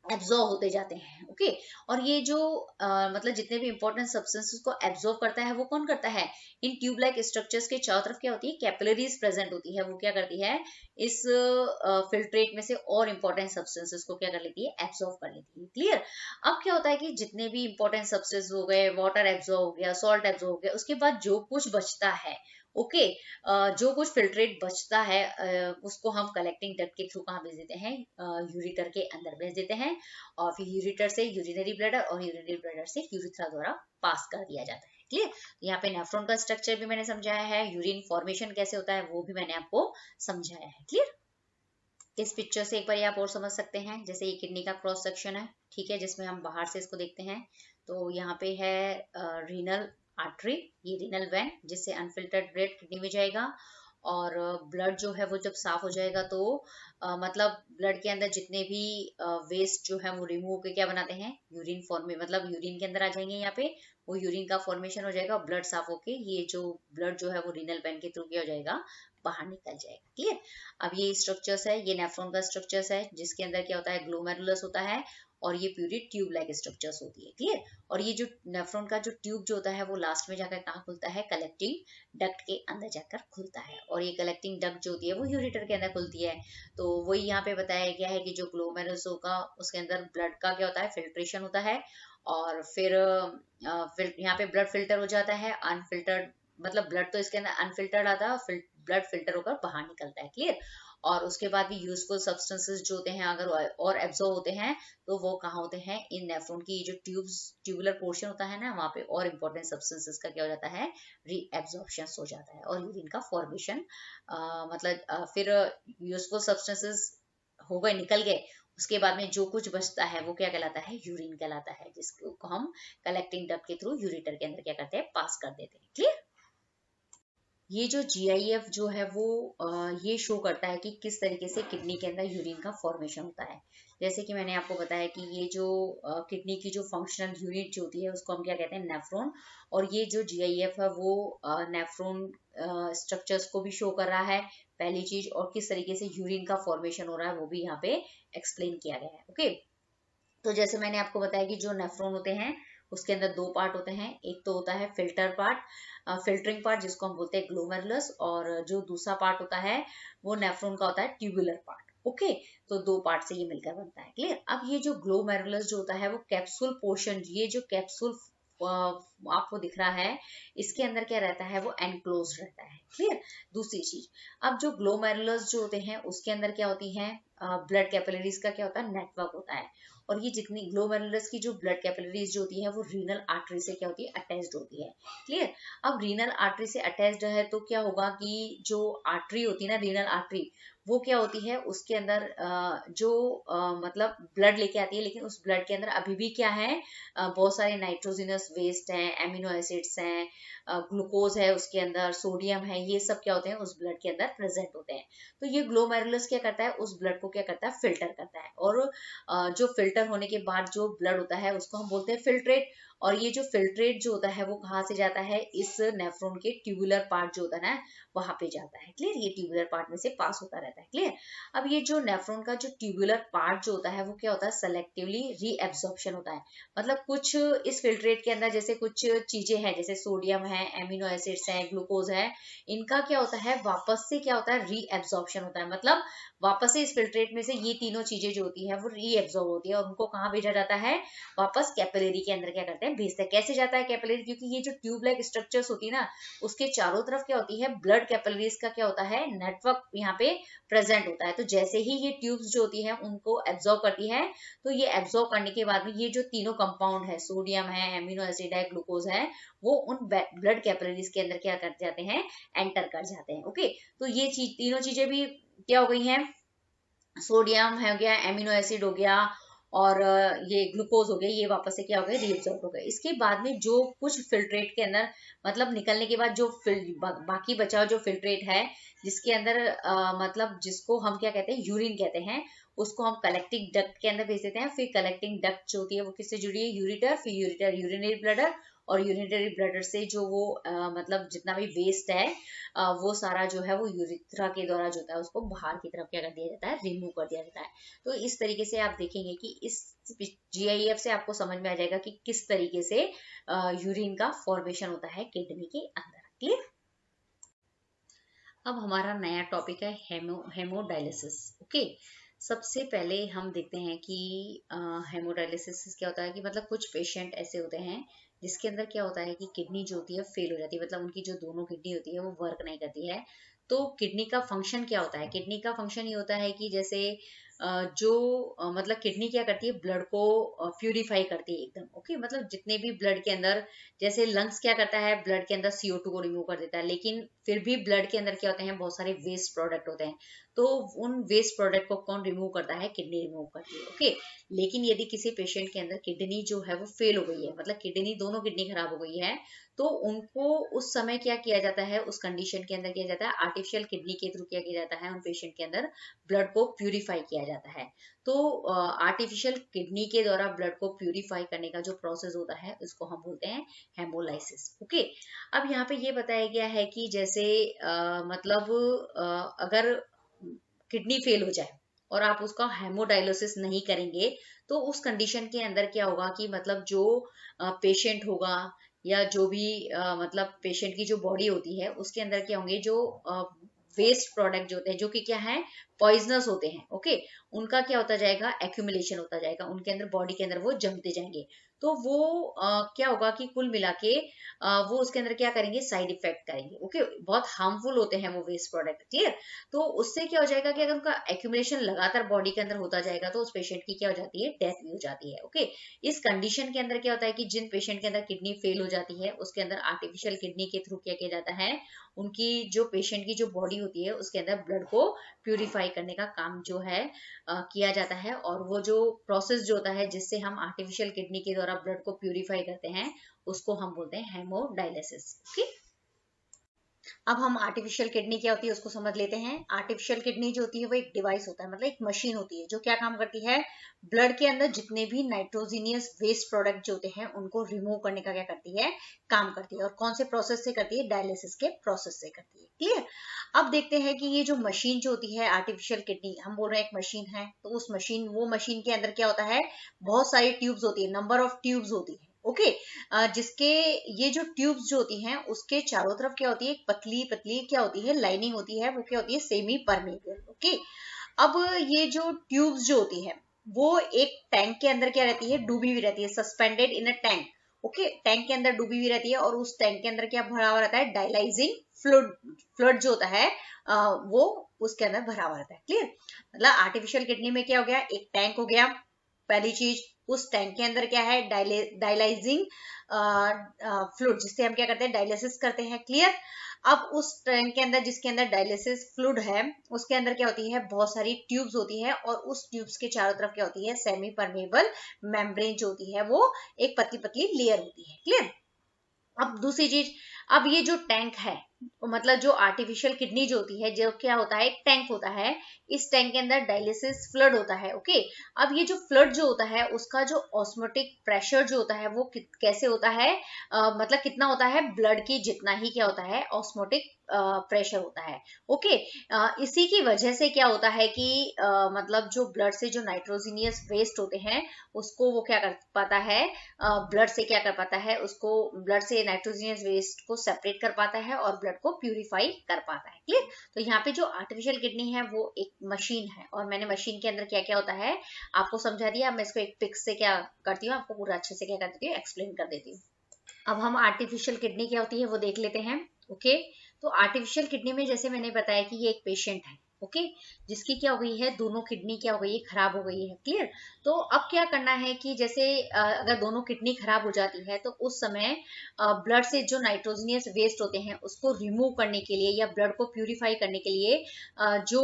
Speaker 1: एब्जॉर्ब होते जाते हैं, ओके। और ये जो मतलब जितने भी इंपॉर्टेंट सब्सटेंसेस को एब्जॉर्ब करता है वो कौन करता है, इन ट्यूब लाइक स्ट्रक्चर्स के चारों तरफ क्या होती है, कैपिलरीज प्रेजेंट होती है। वो क्या करती है, इस फिल्ट्रेट में से और इंपॉर्टेंट सब्सटेंसेस को क्या कर लेती है, एब्जॉर्ब कर लेती है, क्लियर। अब क्या होता है कि जितने भी इंपॉर्टेंट सब्सटेंस हो गए, वाटर एब्जॉर्ब हो गया, सॉल्ट एब्जॉर्ब हो गया, उसके बाद जो कुछ बचता है, ओके, जो कुछ फिल्ट्रेट बचता है उसको हम कलेक्टिंग डक्ट के थ्रू कहाँ भेज देते हैं, यूरिटर के अंदर भेज देते हैं। और फिर यूरिटर से यूरिनरी ब्लैडर और यूरिनरी ब्लैडर से यूरिथ्रा द्वारा पास कर दिया जाता है, क्लियर। यहाँ पे नेफ्रॉन का स्ट्रक्चर भी मैंने समझाया है, यूरिन फॉर्मेशन कैसे होता है वो भी मैंने आपको समझाया है, क्लियर। इस पिक्चर से एक बार आप और समझ सकते हैं, जैसे ये किडनी का क्रॉस सेक्शन है, ठीक है, जिसमें हम बाहर से इसको देखते हैं। तो यहाँ पे है रीनल आर्टरी, ये रीनल वैन जिससे अनफिल्टर्ड ब्लड किडनी में जाएगा। और ब्लड जो है वो जब साफ हो जाएगा तो मतलब ब्लड के अंदर जितने भी वेस्ट जो है वो रिमूव होकर क्या बनाते हैं, यूरिन फॉर्म में, मतलब यूरिन के अंदर आ जाएंगे। यहाँ पे वो यूरिन का फॉर्मेशन हो जाएगा और ब्लड साफ होके ये जो ब्लड जो है वो रीनल वैन के थ्रू क्या हो जाएगा, बाहर निकल जाएगा, क्लियर। अब ये स्ट्रक्चर्स है, ये नेफ्रॉन का स्ट्रक्चर्स है, जिसके अंदर क्या होता है, ग्लोमेरुलस होता है। और ये पूरी ट्यूब लाइक स्ट्रक्चर्स होती है, क्लियर। और ये जो नेफ्रॉन का जो ट्यूब जो होता है वो लास्ट में जाकर कहाँ खुलता है, कलेक्टिंग डक्ट के अंदर जाकर खुलता है। और ये कलेक्टिंग डक्ट जो होती है वो यूरिटर के अंदर खुलती है। तो वही यहाँ पे बताया गया है कि जो ग्लोमेरुलस होगा उसके अंदर ब्लड का क्या होता है, फिल्ट्रेशन होता है। और फिर यहाँ पे ब्लड फिल्टर हो जाता है, अनफिल्टर्ड मतलब ब्लड तो इसके अंदर अनफिल्टर्ड आता है और ब्लड फिल्टर होकर बाहर निकलता है, क्लियर। और उसके बाद भी यूजफुल सब्सटेंसेस जो होते हैं अगर और एब्जॉर्ब होते हैं तो वो कहाँ होते हैं, इन नेफ्रॉन की जो ट्यूबुलर पोर्शन होता है ना, वहाँ पे और इंपॉर्टेंट सब्सटेंसेस का क्या हो जाता है, रीएब्जॉर्प्शन हो जाता है और यूरिन का फॉर्मेशन, मतलब फिर यूजफुल सब्सटेंसेस हो गए, निकल गए। उसके बाद में जो कुछ बचता है वो क्या कहलाता है, यूरिन कहलाता है, जिसको हम कलेक्टिंग डक्ट के थ्रू यूरिटर के अंदर क्या करते हैं, पास कर देते हैं, क्लियर। ये जो GIF जो है वो ये शो करता है कि किस तरीके से किडनी के अंदर यूरिन का फॉर्मेशन होता है। जैसे कि मैंने आपको बताया कि ये जो किडनी की जो फंक्शनल यूनिट जो होती है उसको हम क्या कहते हैं, नेफ्रॉन। और ये जो GIF है वो नेफ्रॉन स्ट्रक्चर्स को भी शो कर रहा है, पहली चीज। और किस तरीके से यूरिन का फॉर्मेशन हो रहा है वो भी यहाँ पे एक्सप्लेन किया गया है, ओके। तो जैसे मैंने आपको बताया कि जो नेफ्रॉन होते हैं उसके अंदर दो पार्ट होते हैं, एक तो होता है फिल्टर पार्ट, फिल्टरिंग पार्ट जिसको हम बोलते हैं ग्लोमेरुलस, और जो दूसरा पार्ट होता है वो नेफ्रॉन का होता है ट्यूबुलर पार्ट, ओके। तो दो पार्ट से ये मिलकर बनता है, क्लियर। अब ये जो ग्लोमेरुलस जो होता है वो कैप्सूल पोर्शन, ये जो कैप्सूल आपको दिख रहा है इसके अंदर क्या रहता है, वो एनक्लोज रहता है, क्लियर। दूसरी चीज, अब जो ग्लोमेरुलस जो होते हैं उसके अंदर क्या होती है, ब्लड कैपिलरीज का क्या होता है, नेटवर्क होता है। और ये जितनी ग्लोमेरुलस की जो ब्लड कैपिलरीज जो होती है वो रीनल आर्टरी से क्या होती है, अटैच्ड होती है, क्लियर। अब रीनल आर्टरी से अटैच्ड है तो क्या होगा कि जो आर्टरी होती है ना, रीनल आर्टरी, वो क्या होती है उसके अंदर जो मतलब ब्लड लेके आती है, लेकिन उस ब्लड के अंदर अभी भी क्या है, बहुत सारे नाइट्रोजिनस वेस्ट हैं, एमिनो एसिड्स हैं, ग्लूकोज है उसके अंदर, सोडियम है, ये सब क्या होते हैं उस ब्लड के अंदर प्रेजेंट होते हैं। तो ये ग्लोमेरुलस क्या करता है, उस ब्लड को क्या करता है, फिल्टर करता है। और जो फिल्टर होने के बाद जो ब्लड होता है उसको हम बोलते हैं फिल्ट्रेट। और ये जो फिल्ट्रेट जो होता है वो कहाँ से जाता है, इस नेफ्रॉन के ट्यूबुलर पार्ट जो होता है ना वहां पे जाता है। क्लियर, ये ट्यूबुलर पार्ट में से पास होता रहता है। क्लियर। अब ये जो नेफ्रॉन का जो ट्यूबुलर पार्ट जो होता है वो क्या होता है, सेलेक्टिवली रीएब्जॉर्प्शन होता है। मतलब कुछ इस फिल्ट्रेट के अंदर जैसे कुछ चीजें हैं, जैसे सोडियम है, एमिनो एसिड्स है, ग्लूकोज है, इनका क्या होता है वापस से क्या होता है रीएब्जॉर्प्शन होता है। मतलब वापस से इस फिल्ट्रेट में से ये तीनों चीजें जो होती है वो रीएब्जॉर्ब होती है और उनको कहाँ भेजा जाता है, वापस कैपिलरी के अंदर क्या करते हैं, भेजते हैं। कैसे जाता है कैपिलरी, क्योंकि ये जो ट्यूब लाइक स्ट्रक्चर्स होती है ना उसके चारों तरफ क्या होती है, ब्लड कैपिलरीज का क्या होता है, नेटवर्क यहाँ पे प्रेजेंट होता है। तो जैसे ही ये ट्यूब्स जो होती है उनको एब्जॉर्ब करती है, तो ये एब्जॉर्ब करने के बाद में ये जो तीनों कंपाउंड है, सोडियम है, एमिनो एसिड है, ग्लूकोज है, वो उन ब्लड कैपिलरीज के अंदर क्या कर जाते हैं, एंटर कर जाते हैं। ओके, तो ये तीनों चीजें भी क्या हो गई हैं, सोडियम हो गया, एमिनो एसिड हो गया और ये ग्लूकोज हो गया, ये वापस से क्या हो गए, रीअब्सॉर्ब हो गए। इसके बाद में जो कुछ फिल्ट्रेट के अंदर मतलब निकलने के बाद जो बाकी बचा जो फिल्ट्रेट है जिसके अंदर मतलब जिसको हम क्या कहते हैं, यूरिन कहते हैं, उसको हम कलेक्टिंग डक्ट के अंदर भेज देते हैं। फिर कलेक्टिंग डक्ट जो होती है वो किससे जुड़ी है, यूरिटर, फिर यूरिटर यूरिनरी ब्लडर, और यूरिनरी ब्लडर से जो वो मतलब जितना भी वेस्ट है वो सारा जो है वो यूरिथ्रा के द्वारा जो होता है उसको बाहर की तरफ क्या कर दिया जाता है, रिमूव कर दिया जाता है। तो इस तरीके से आप देखेंगे कि इस GIF से आपको समझ में आ जाएगा कि किस तरीके से यूरिन का फॉर्मेशन होता है किडनी के अंदर। क्लियर। अब हमारा नया टॉपिक है हेमोडायलिसिस। ओके, सबसे पहले हम देखते हैं कि हेमोडायलिसिस क्या होता है, कि मतलब कुछ पेशेंट ऐसे होते हैं जिसके अंदर क्या होता है कि किडनी जो होती है फेल हो जाती है, मतलब उनकी जो दोनों किडनी होती है वो वर्क नहीं करती है। तो किडनी का फंक्शन क्या होता है, किडनी का फंक्शन ये होता है कि जैसे जो मतलब किडनी क्या करती है, ब्लड को प्यूरिफाई करती है एकदम। ओके, मतलब जितने भी ब्लड के अंदर, जैसे लंग्स क्या करता है, ब्लड के अंदर CO2 को रिमूव कर देता है, लेकिन फिर भी ब्लड के अंदर क्या होते हैं, बहुत सारे वेस्ट प्रोडक्ट होते हैं। तो उन वेस्ट प्रोडक्ट को कौन रिमूव करता है, किडनी रिमूव करती है। ओके, लेकिन यदि किसी पेशेंट के अंदर किडनी जो है वो फेल हो गई है, मतलब किडनी दोनों किडनी खराब हो गई है, तो उनको उस समय क्या किया जाता है, उस कंडीशन के अंदर किया जाता है, आर्टिफिशियल किडनी के थ्रू क्या किया जाता है, उन पेशेंट के अंदर ब्लड को प्यूरिफाई किया जाता है। तो आर्टिफिशियल किडनी के द्वारा ब्लड को प्यूरिफाई करने का जो प्रोसेस होता है उसको हम बोलते हैं हेमोलाइसिस। ओके, अब यहाँ पे ये बताया गया है कि जैसे मतलब अगर किडनी फेल हो जाए और आप उसका हेमोडायलिसिस नहीं करेंगे तो उस कंडीशन के अंदर क्या होगा कि मतलब जो पेशेंट होगा या जो भी मतलब पेशेंट की जो बॉडी होती है उसके अंदर क्या होंगे, जो वेस्ट प्रोडक्ट जो होते हैं, जो कि क्या है, पॉइजनस होते हैं। ओके, उनका क्या होता जाएगा, एक्यूमुलेशन होता जाएगा उनके अंदर, बॉडी के अंदर वो जमते जाएंगे। तो वो क्या होगा कि कुल मिला के वो उसके अंदर क्या करेंगे, साइड इफेक्ट करेंगे। ओके, बहुत हार्मफुल होते हैं वो वेस्ट प्रोडक्ट। क्लियर। तो उससे क्या हो जाएगा कि अगर उनका एक्यूमुलेशन लगातार बॉडी के अंदर होता जाएगा तो उस पेशेंट की क्या हो जाती है, डेथ भी हो जाती है। ओके, इस कंडीशन के अंदर क्या होता है कि जिन पेशेंट के अंदर किडनी फेल हो जाती है उसके अंदर आर्टिफिशियल किडनी के थ्रू क्या किया जाता है, उनकी जो पेशेंट की जो बॉडी होती है उसके अंदर ब्लड को प्यूरिफाई करने का काम जो है किया जाता है। और वो जो प्रोसेस जो होता है जिससे हम आर्टिफिशियल किडनी के द्वारा ब्लड को प्यूरिफाई करते हैं उसको हम बोलते हैं हेमोडायलिसिस। ओके, अब हम आर्टिफिशियल किडनी क्या होती है उसको समझ लेते हैं। आर्टिफिशियल किडनी जो होती है वो एक डिवाइस होता है, मतलब एक मशीन होती है जो क्या काम करती है, ब्लड के अंदर जितने भी नाइट्रोजिनियस वेस्ट प्रोडक्ट जो होते हैं उनको रिमूव करने का क्या करती है, काम करती है। और कौन से प्रोसेस से करती है, डायलिसिस के प्रोसेस से करती है। क्लियर। अब देखते हैं कि ये जो मशीन जो होती है आर्टिफिशियल किडनी, हम बोल रहे हैं एक मशीन है, तो उस मशीन, वो मशीन के अंदर क्या होता है, बहुत सारी ट्यूब्स होती है, नंबर ऑफ ट्यूब्स होती है। ओके, जिसके ये जो ट्यूब्स जो होती हैं उसके चारों तरफ क्या होती है, एक पतली पतली क्या होती है, लाइनिंग होती है, वो क्या होती है, सेमी परमेबल। ओके, अब ये जो ट्यूब्स जो होती है वो एक टैंक के अंदर क्या रहती है, डूबी हुई रहती है, suspended in a tank. Okay, tank के अंदर डूबी हुई रहती है और उस टैंक के अंदर क्या भरा हुआ रहता है, डायलाइजिंग फ्लूइड। फ्लूइड जो होता है वो उसके अंदर भरा हुआ रहता है। क्लियर। मतलब आर्टिफिशियल किडनी में क्या हो गया, एक टैंक हो गया, पहली चीज। उस टैंक के अंदर क्या है, डायलाइजिंग फ्लूइड, जिससे हम क्या करते हैं, डायलिसिस करते हैं। क्लियर। अब उस टैंक के अंदर जिसके अंदर डायलिसिस फ्लूइड है उसके अंदर क्या होती है, बहुत सारी ट्यूब्स होती है और उस ट्यूब्स के चारों तरफ क्या होती है, सेमी परमेबल मेम्ब्रेन जो होती है वो एक पतली पतली लेयर होती है। क्लियर। अब दूसरी चीज, अब ये जो टैंक है, मतलब जो आर्टिफिशियल किडनी जो होती है, जो क्या होता है, एक टैंक होता है, इस टैंक के अंदर डायलिसिस फ्लड होता है। ओके, अब ये जो फ्लड जो होता है उसका जो ऑस्मोटिक प्रेशर जो होता है वो कैसे होता है, मतलब कितना होता है, ब्लड की जितना ही क्या होता है, ऑस्मोटिक प्रेशर होता है। ओके, इसी की वजह से क्या होता है कि मतलब जो ब्लड से जो नाइट्रोजिनियस वेस्ट होते हैं उसको वो क्या कर पाता है, ब्लड से क्या कर पाता है, उसको ब्लड से नाइट्रोजिनियस वेस्ट को सेपरेट कर पाता है और ब्लड को प्यूरिफाई कर पाता है। क्लियर? तो यहाँ पे जो आर्टिफिशियल किडनी है वो एक मशीन है, और मैंने मशीन के अंदर क्या क्या होता है आपको समझा दिया। अब मैं इसको एक पिक्स से क्या करती हूँ, आपको पूरा अच्छे से क्या कर देती हूँ, एक्सप्लेन कर देती हूँ। अब हम आर्टिफिशियल किडनी क्या होती है वो देख लेते हैं। ओके, तो आर्टिफिशियल किडनी में जैसे मैंने बताया कि ये एक पेशेंट है, ओके, जिसकी क्या हो गई है, दोनों किडनी क्या हो गई है, खराब हो गई है। क्लियर? तो अब क्या करना है कि जैसे अगर दोनों किडनी खराब हो जाती है तो उस समय ब्लड से जो नाइट्रोजनियस वेस्ट होते हैं उसको रिमूव करने के लिए या ब्लड को प्यूरिफाई करने के लिए जो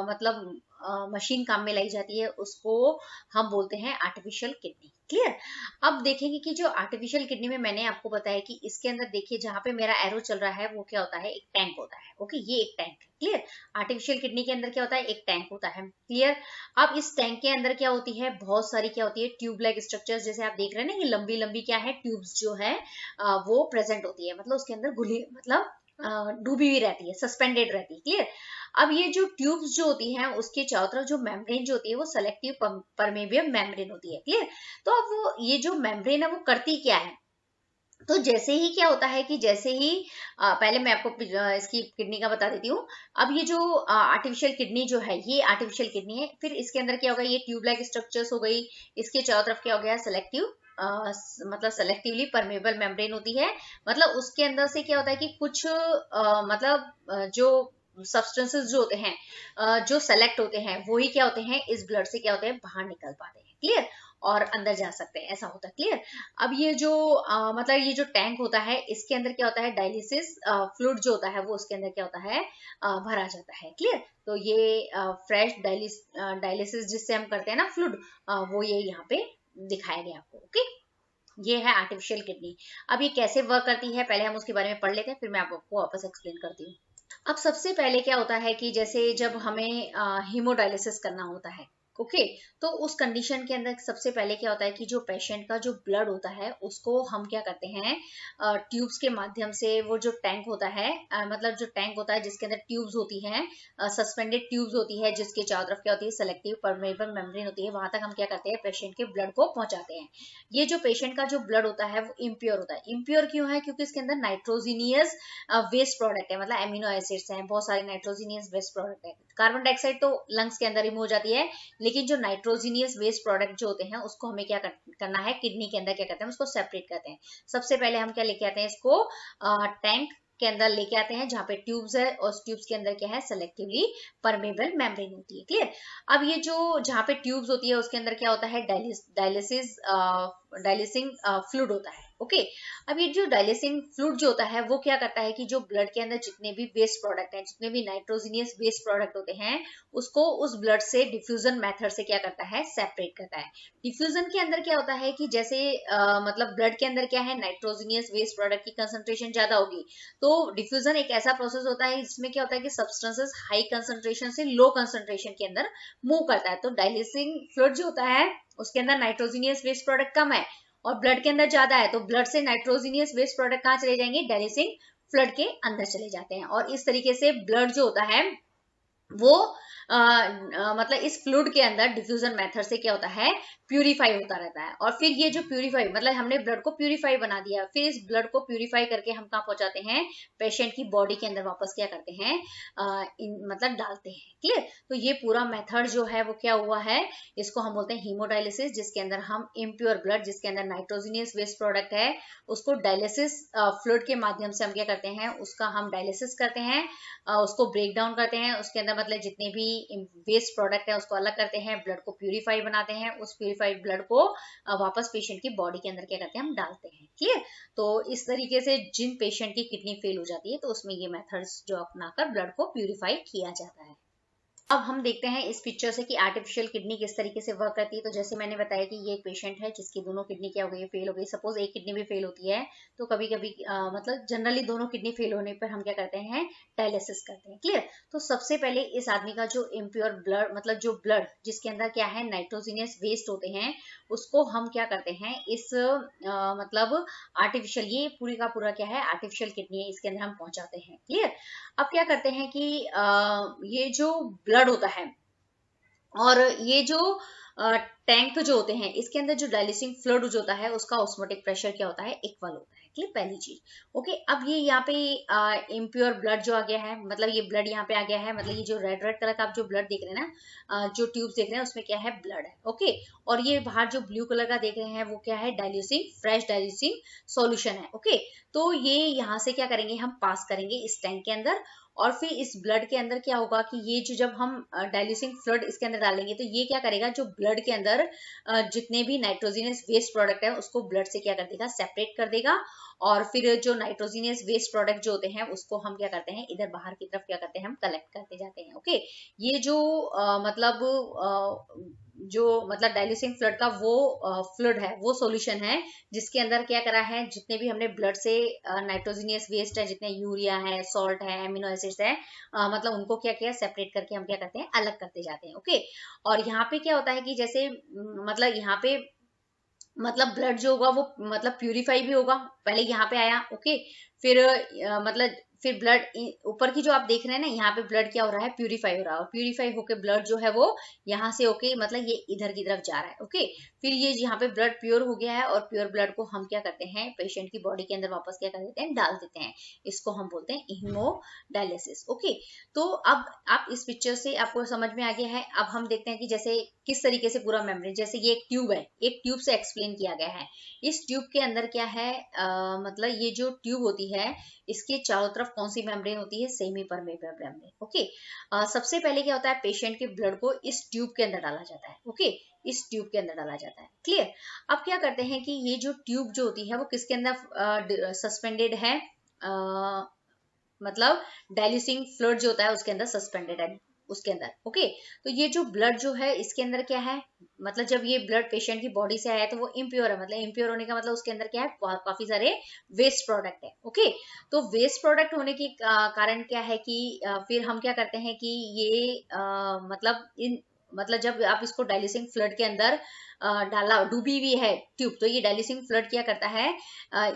Speaker 1: मतलब मशीन काम में लाई जाती है उसको हम बोलते हैं आर्टिफिशियल किडनी। क्लियर? अब देखेंगे कि जो आर्टिफिशियल किडनी में मैंने आपको बताया कि इसके अंदर देखिए जहां पे मेरा एरो चल रहा है वो क्या होता है, एक टैंक होता है। ओके, ये एक टैंक है। क्लियर? आर्टिफिशियल किडनी के अंदर क्या होता है, एक टैंक होता है। क्लियर? अब इस टैंक के अंदर क्या होती है, बहुत सारी क्या होती है, ट्यूब लाइक स्ट्रक्चर्स, जैसे आप देख रहे हैं ना, ये लंबी लंबी क्या है, ट्यूब्स जो है वो प्रेजेंट होती है, मतलब उसके अंदर घुली, मतलब डूबी हुई रहती है, सस्पेंडेड रहती है। क्लियर? अब ये जो ट्यूब्स जो होती हैं उसके चारों तरफ जो मेम्ब्रेन जो होती है वो सेलेक्टिव परमेबियम मेम्ब्रेन होती है। क्लियर? तो अब वो ये जो मेम्ब्रेन है वो करती क्या है, तो जैसे ही क्या होता है कि जैसे ही पहले मैं आपको इसकी किडनी का बता देती हूँ। अब ये जो आर्टिफिशियल किडनी जो है ये आर्टिफिशियल किडनी है, फिर इसके अंदर क्या होगा, ये ट्यूब लाइक स्ट्रक्चर्स हो गई, इसके चारों तरफ क्या हो गया, सेलेक्टिव मतलब सेलेक्टिवली परमेबल मेम्ब्रेन होती है। मतलब उसके अंदर से क्या होता है कि कुछ मतलब जो सब्सटेंसेस जो होते हैं जो सेलेक्ट होते हैं वही क्या होते हैं, इस ब्लड से क्या होते हैं, बाहर निकल पाते हैं। क्लियर? और अंदर जा सकते हैं, ऐसा होता है। क्लियर? अब ये जो मतलब ये जो टैंक होता है इसके अंदर क्या होता है, डायलिसिस फ्लूइड जो होता है वो उसके अंदर क्या होता है, भरा जाता है। क्लियर? तो ये फ्रेश डायलिसिस जिससे हम करते हैं ना फ्लूइड, वो ये यहाँ पे दिखाया गया आपको। ओके, ये है आर्टिफिशियल किडनी। अब ये कैसे वर्क करती है पहले हम उसके बारे में पढ़ लेते हैं, फिर मैं आपको वापस एक्सप्लेन करती हूँ। अब सबसे पहले क्या होता है कि जैसे जब हमें हीमोडायलिसिस करना होता है, ओके, तो उस कंडीशन के अंदर सबसे पहले क्या होता है कि जो पेशेंट का जो ब्लड होता है उसको हम क्या करते हैं, ट्यूब्स के माध्यम से, वो जो टैंक होता है मतलब जो टैंक होता है जिसके अंदर ट्यूब्स होती हैं, सस्पेंडेड ट्यूब्स होती है, जिसके चारों तरफ क्या होती है, सेलेक्टिव परमेबल मेम्ब्रेन होती है, वहां तक हम क्या करते हैं, पेशेंट के ब्लड को पहुंचाते हैं। ये जो पेशेंट का जो ब्लड होता है वो इम्प्योर होता है। इम्प्योर क्यों है, क्योंकि इसके अंदर नाइट्रोजिनियस वेस्ट प्रोडक्ट है, मतलब एमिनो एसिड्स हैं, बहुत सारे नाइट्रोजिनियस वेस्ट प्रोडक्ट है। कार्बन डाइऑक्साइड तो लंग्स के अंदर रिमूव हो जाती है, लेकिन जो नाइट्रोजिनियस वेस्ट प्रोडक्ट जो होते हैं उसको हमें क्या करना है, किडनी के अंदर क्या करते हैं, उसको सेपरेट करते हैं। सबसे पहले हम क्या लेके आते हैं, इसको टैंक के अंदर लेके आते हैं जहां पे ट्यूब्स है, और ट्यूब्स के अंदर क्या है, सेलेक्टिवली परमेबल मेम्ब्रेन होती है। क्लियर? अब ये जो जहां पे ट्यूब्स होती है उसके अंदर क्या होता है, डायलिसिंग फ्लूइड होता है। ओके, अब ये जो डायलिसिंग फ्लूइड जो होता है वो क्या करता है कि जो ब्लड के अंदर जितने भी वेस्ट प्रोडक्ट हैं, जितने भी नाइट्रोजिनियस वेस्ट प्रोडक्ट होते हैं उसको उस ब्लड से डिफ्यूजन मेथड से क्या करता है, सेपरेट करता है। डिफ्यूजन के अंदर क्या होता है कि जैसे मतलब ब्लड के अंदर क्या है, नाइट्रोजिनियस वेस्ट प्रोडक्ट की कंसंट्रेशन ज्यादा होगी, तो डिफ्यूजन एक ऐसा प्रोसेस होता है जिसमें क्या होता है कि सब्सटेंसेस हाई कंसंट्रेशन से लो कंसंट्रेशन के अंदर मूव करता है। तो डायलिसिंग फ्लूइड जो होता है उसके अंदर नाइट्रोजिनियस वेस्ट प्रोडक्ट कम है और ब्लड के अंदर ज्यादा है, तो ब्लड से नाइट्रोजिनियस वेस्ट प्रोडक्ट कहाँ चले जाएंगे, डायलिसिंग फ्लूइड के अंदर चले जाते हैं। और इस तरीके से ब्लड जो होता है वो मतलब इस फ्लूइड के अंदर डिफ्यूजन मेथड से क्या होता है, प्यूरिफाई होता रहता है। और फिर ये जो प्यूरिफाई मतलब हमने ब्लड को प्यूरिफाई बना दिया, फिर इस ब्लड को प्यूरिफाई करके हम कहाँ पहुंचाते हैं, पेशेंट की बॉडी के अंदर वापस क्या करते हैं, मतलब डालते हैं। क्लियर? तो ये पूरा मेथड जो है वो क्या हुआ है, इसको हम बोलते हैं हीमोडायलिसिस, जिसके अंदर हम इम्प्योर ब्लड जिसके अंदर नाइट्रोजिनियस वेस्ट प्रोडक्ट है उसको डायलिसिस फ्लूइड के माध्यम से हम क्या करते हैं, उसका हम डायलिसिस करते हैं, उसको ब्रेक डाउन करते हैं, उसके अंदर मतलब जितने भी वेस्ट प्रोडक्ट है उसको अलग करते हैं, ब्लड को प्यूरिफाई बनाते हैं, उस प्यूरिफाइड ब्लड को वापस पेशेंट की बॉडी के अंदर क्या करते हैं, हम डालते हैं। क्लियर? तो इस तरीके से जिन पेशेंट की किडनी फेल हो जाती है तो उसमें ये मेथड्स जो अपनाकर ब्लड को प्यूरिफाई किया जाता है। अब हम देखते हैं इस पिक्चर से कि आर्टिफिशियल किडनी किस तरीके से वर्क करती है। तो जैसे मैंने बताया कि ये एक पेशेंट है जिसकी दोनों किडनी क्या हो गई, फेल हो गई। सपोज एक किडनी भी फेल होती है तो कभी कभी मतलब जनरली दोनों किडनी फेल होने पर हम क्या करते हैं, डायलिसिस करते हैं। क्लियर। तो सबसे पहले इस आदमी का जो इम्प्योर ब्लड, मतलब जो ब्लड जिसके अंदर क्या है नाइट्रोजिनियस वेस्ट होते हैं, उसको हम क्या करते हैं इस मतलब आर्टिफिशियल, ये पूरी का पूरा क्या है आर्टिफिशियल किडनी है, इसके अंदर हम पहुंचाते हैं। क्लियर। अब क्या करते हैं कि ये जो ब्लड होता है और ये जो टैंक जो होते हैं, इसके अंदर जो डायलिसिंग फ्लूइड जो होता है उसका ऑस्मोटिक प्रेशर क्या होता है, इक्वल होता है। क्लियर, पहली चीज। ओके, अब ये यहाँ पे इम्प्योर ब्लड जो आ गया है, मतलब ये ब्लड यहाँ पे आ गया है, मतलब ये जो रेड रेड कलर का आप जो ब्लड देख रहे हैं ना, जो ट्यूब्स देख रहे हैं उसमें क्या है, ब्लड है। ओके, और ये बाहर जो ब्लू कलर का देख रहे हैं वो क्या है, डायल्यूसिंग, फ्रेश डायल्यूसिंग सॉल्यूशन है। ओके, तो ये यहाँ से क्या करेंगे, हम पास करेंगे इस टैंक के अंदर, और फिर इस ब्लड के अंदर क्या होगा कि ये जो जब हम डायल्यूसिंग फ्लूइड इसके अंदर डालेंगे तो ये क्या करेगा, जो ब्लड के अंदर जितने भी नाइट्रोजिनियस वेस्ट प्रोडक्ट है उसको ब्लड से क्या कर देगा, सेपरेट कर देगा। और फिर जो नाइट्रोजिनियस वेस्ट प्रोडक्ट जो होते हैं उसको हम क्या करते हैं, इधर बाहर की तरफ क्या करते हैं, हम कलेक्ट करते जाते हैं। ओके, ये जो मतलब डायल्यूसिंग फ्लूइड का वो फ्लूइड है, वो सॉल्यूशन है जिसके अंदर क्या करा है, जितने भी हमने ब्लड से नाइट्रोजिनियस वेस्ट है, जितने यूरिया है, सॉल्ट है, एमिनो एसिड्स है, मतलब उनको क्या किया, सेपरेट करके हम क्या करते हैं, अलग करते जाते हैं। ओके, और यहाँ पे क्या होता है कि जैसे मतलब यहाँ पे मतलब ब्लड जो होगा वो मतलब प्यूरिफाई भी होगा, पहले यहाँ पे आया। ओके, फिर मतलब फिर ब्लड ऊपर की जो आप देख रहे हैं ना, यहाँ पे ब्लड क्या हो रहा है, प्यूरिफाई हो रहा है, और प्यूरिफाई होके ब्लड जो है वो यहाँ से होके मतलब ये इधर की तरफ जा रहा है। ओके, फिर ये यहाँ पे ब्लड प्योर हो गया है, और प्योर ब्लड को हम क्या करते हैं, पेशेंट की बॉडी के अंदर वापस क्या कर देते हैं, डाल देते हैं। इसको हम बोलते हैं हीमोडायलिसिस। ओके, तो अब आप इस पिक्चर से आपको समझ में आ गया है। अब हम देखते हैं कि जैसे किस तरीके से पूरा मेम्ब्रेन, जैसे ये एक ट्यूब है, एक ट्यूब से एक्सप्लेन किया गया है। इस ट्यूब के अंदर क्या है, मतलब ये जो ट्यूब होती है इसके चारों तरफ कौन सी मेम्ब्रेन होती है, सेमी परमेबल मेम्ब्रेन। ओके, सबसे पहले क्या होता है, पेशेंट के ब्लड को इस ट्यूब के अंदर डाला जाता है। ओके, इस ट्यूब के अंदर डाला जाता है। क्लियर। अब क्या करते हैं कि ये जो ट्यूब जो होती है वो किसके अंदर सस्पेंडेड है, मतलब डायल्यूसिंग फ्लूइड जो होता है उसके अंदर सस्पेंडेड है उसके अंदर। ओके, तो ये जो ब्लड जो है इसके अंदर क्या है, मतलब जब ये ब्लड पेशेंट की बॉडी से आया है तो वो इम्प्योर है, मतलब इम्प्योर होने का मतलब उसके अंदर क्या है, काफी सारे वेस्ट प्रोडक्ट है। ओके, तो वेस्ट प्रोडक्ट होने के कारण क्या है कि फिर हम क्या करते हैं कि ये मतलब जब आप इसको डायल्यूसिंग फ्लूइड के अंदर डाला, डूबी हुई है ट्यूब, तो ये डायल्यूसिंग फ्लूइड क्या करता है,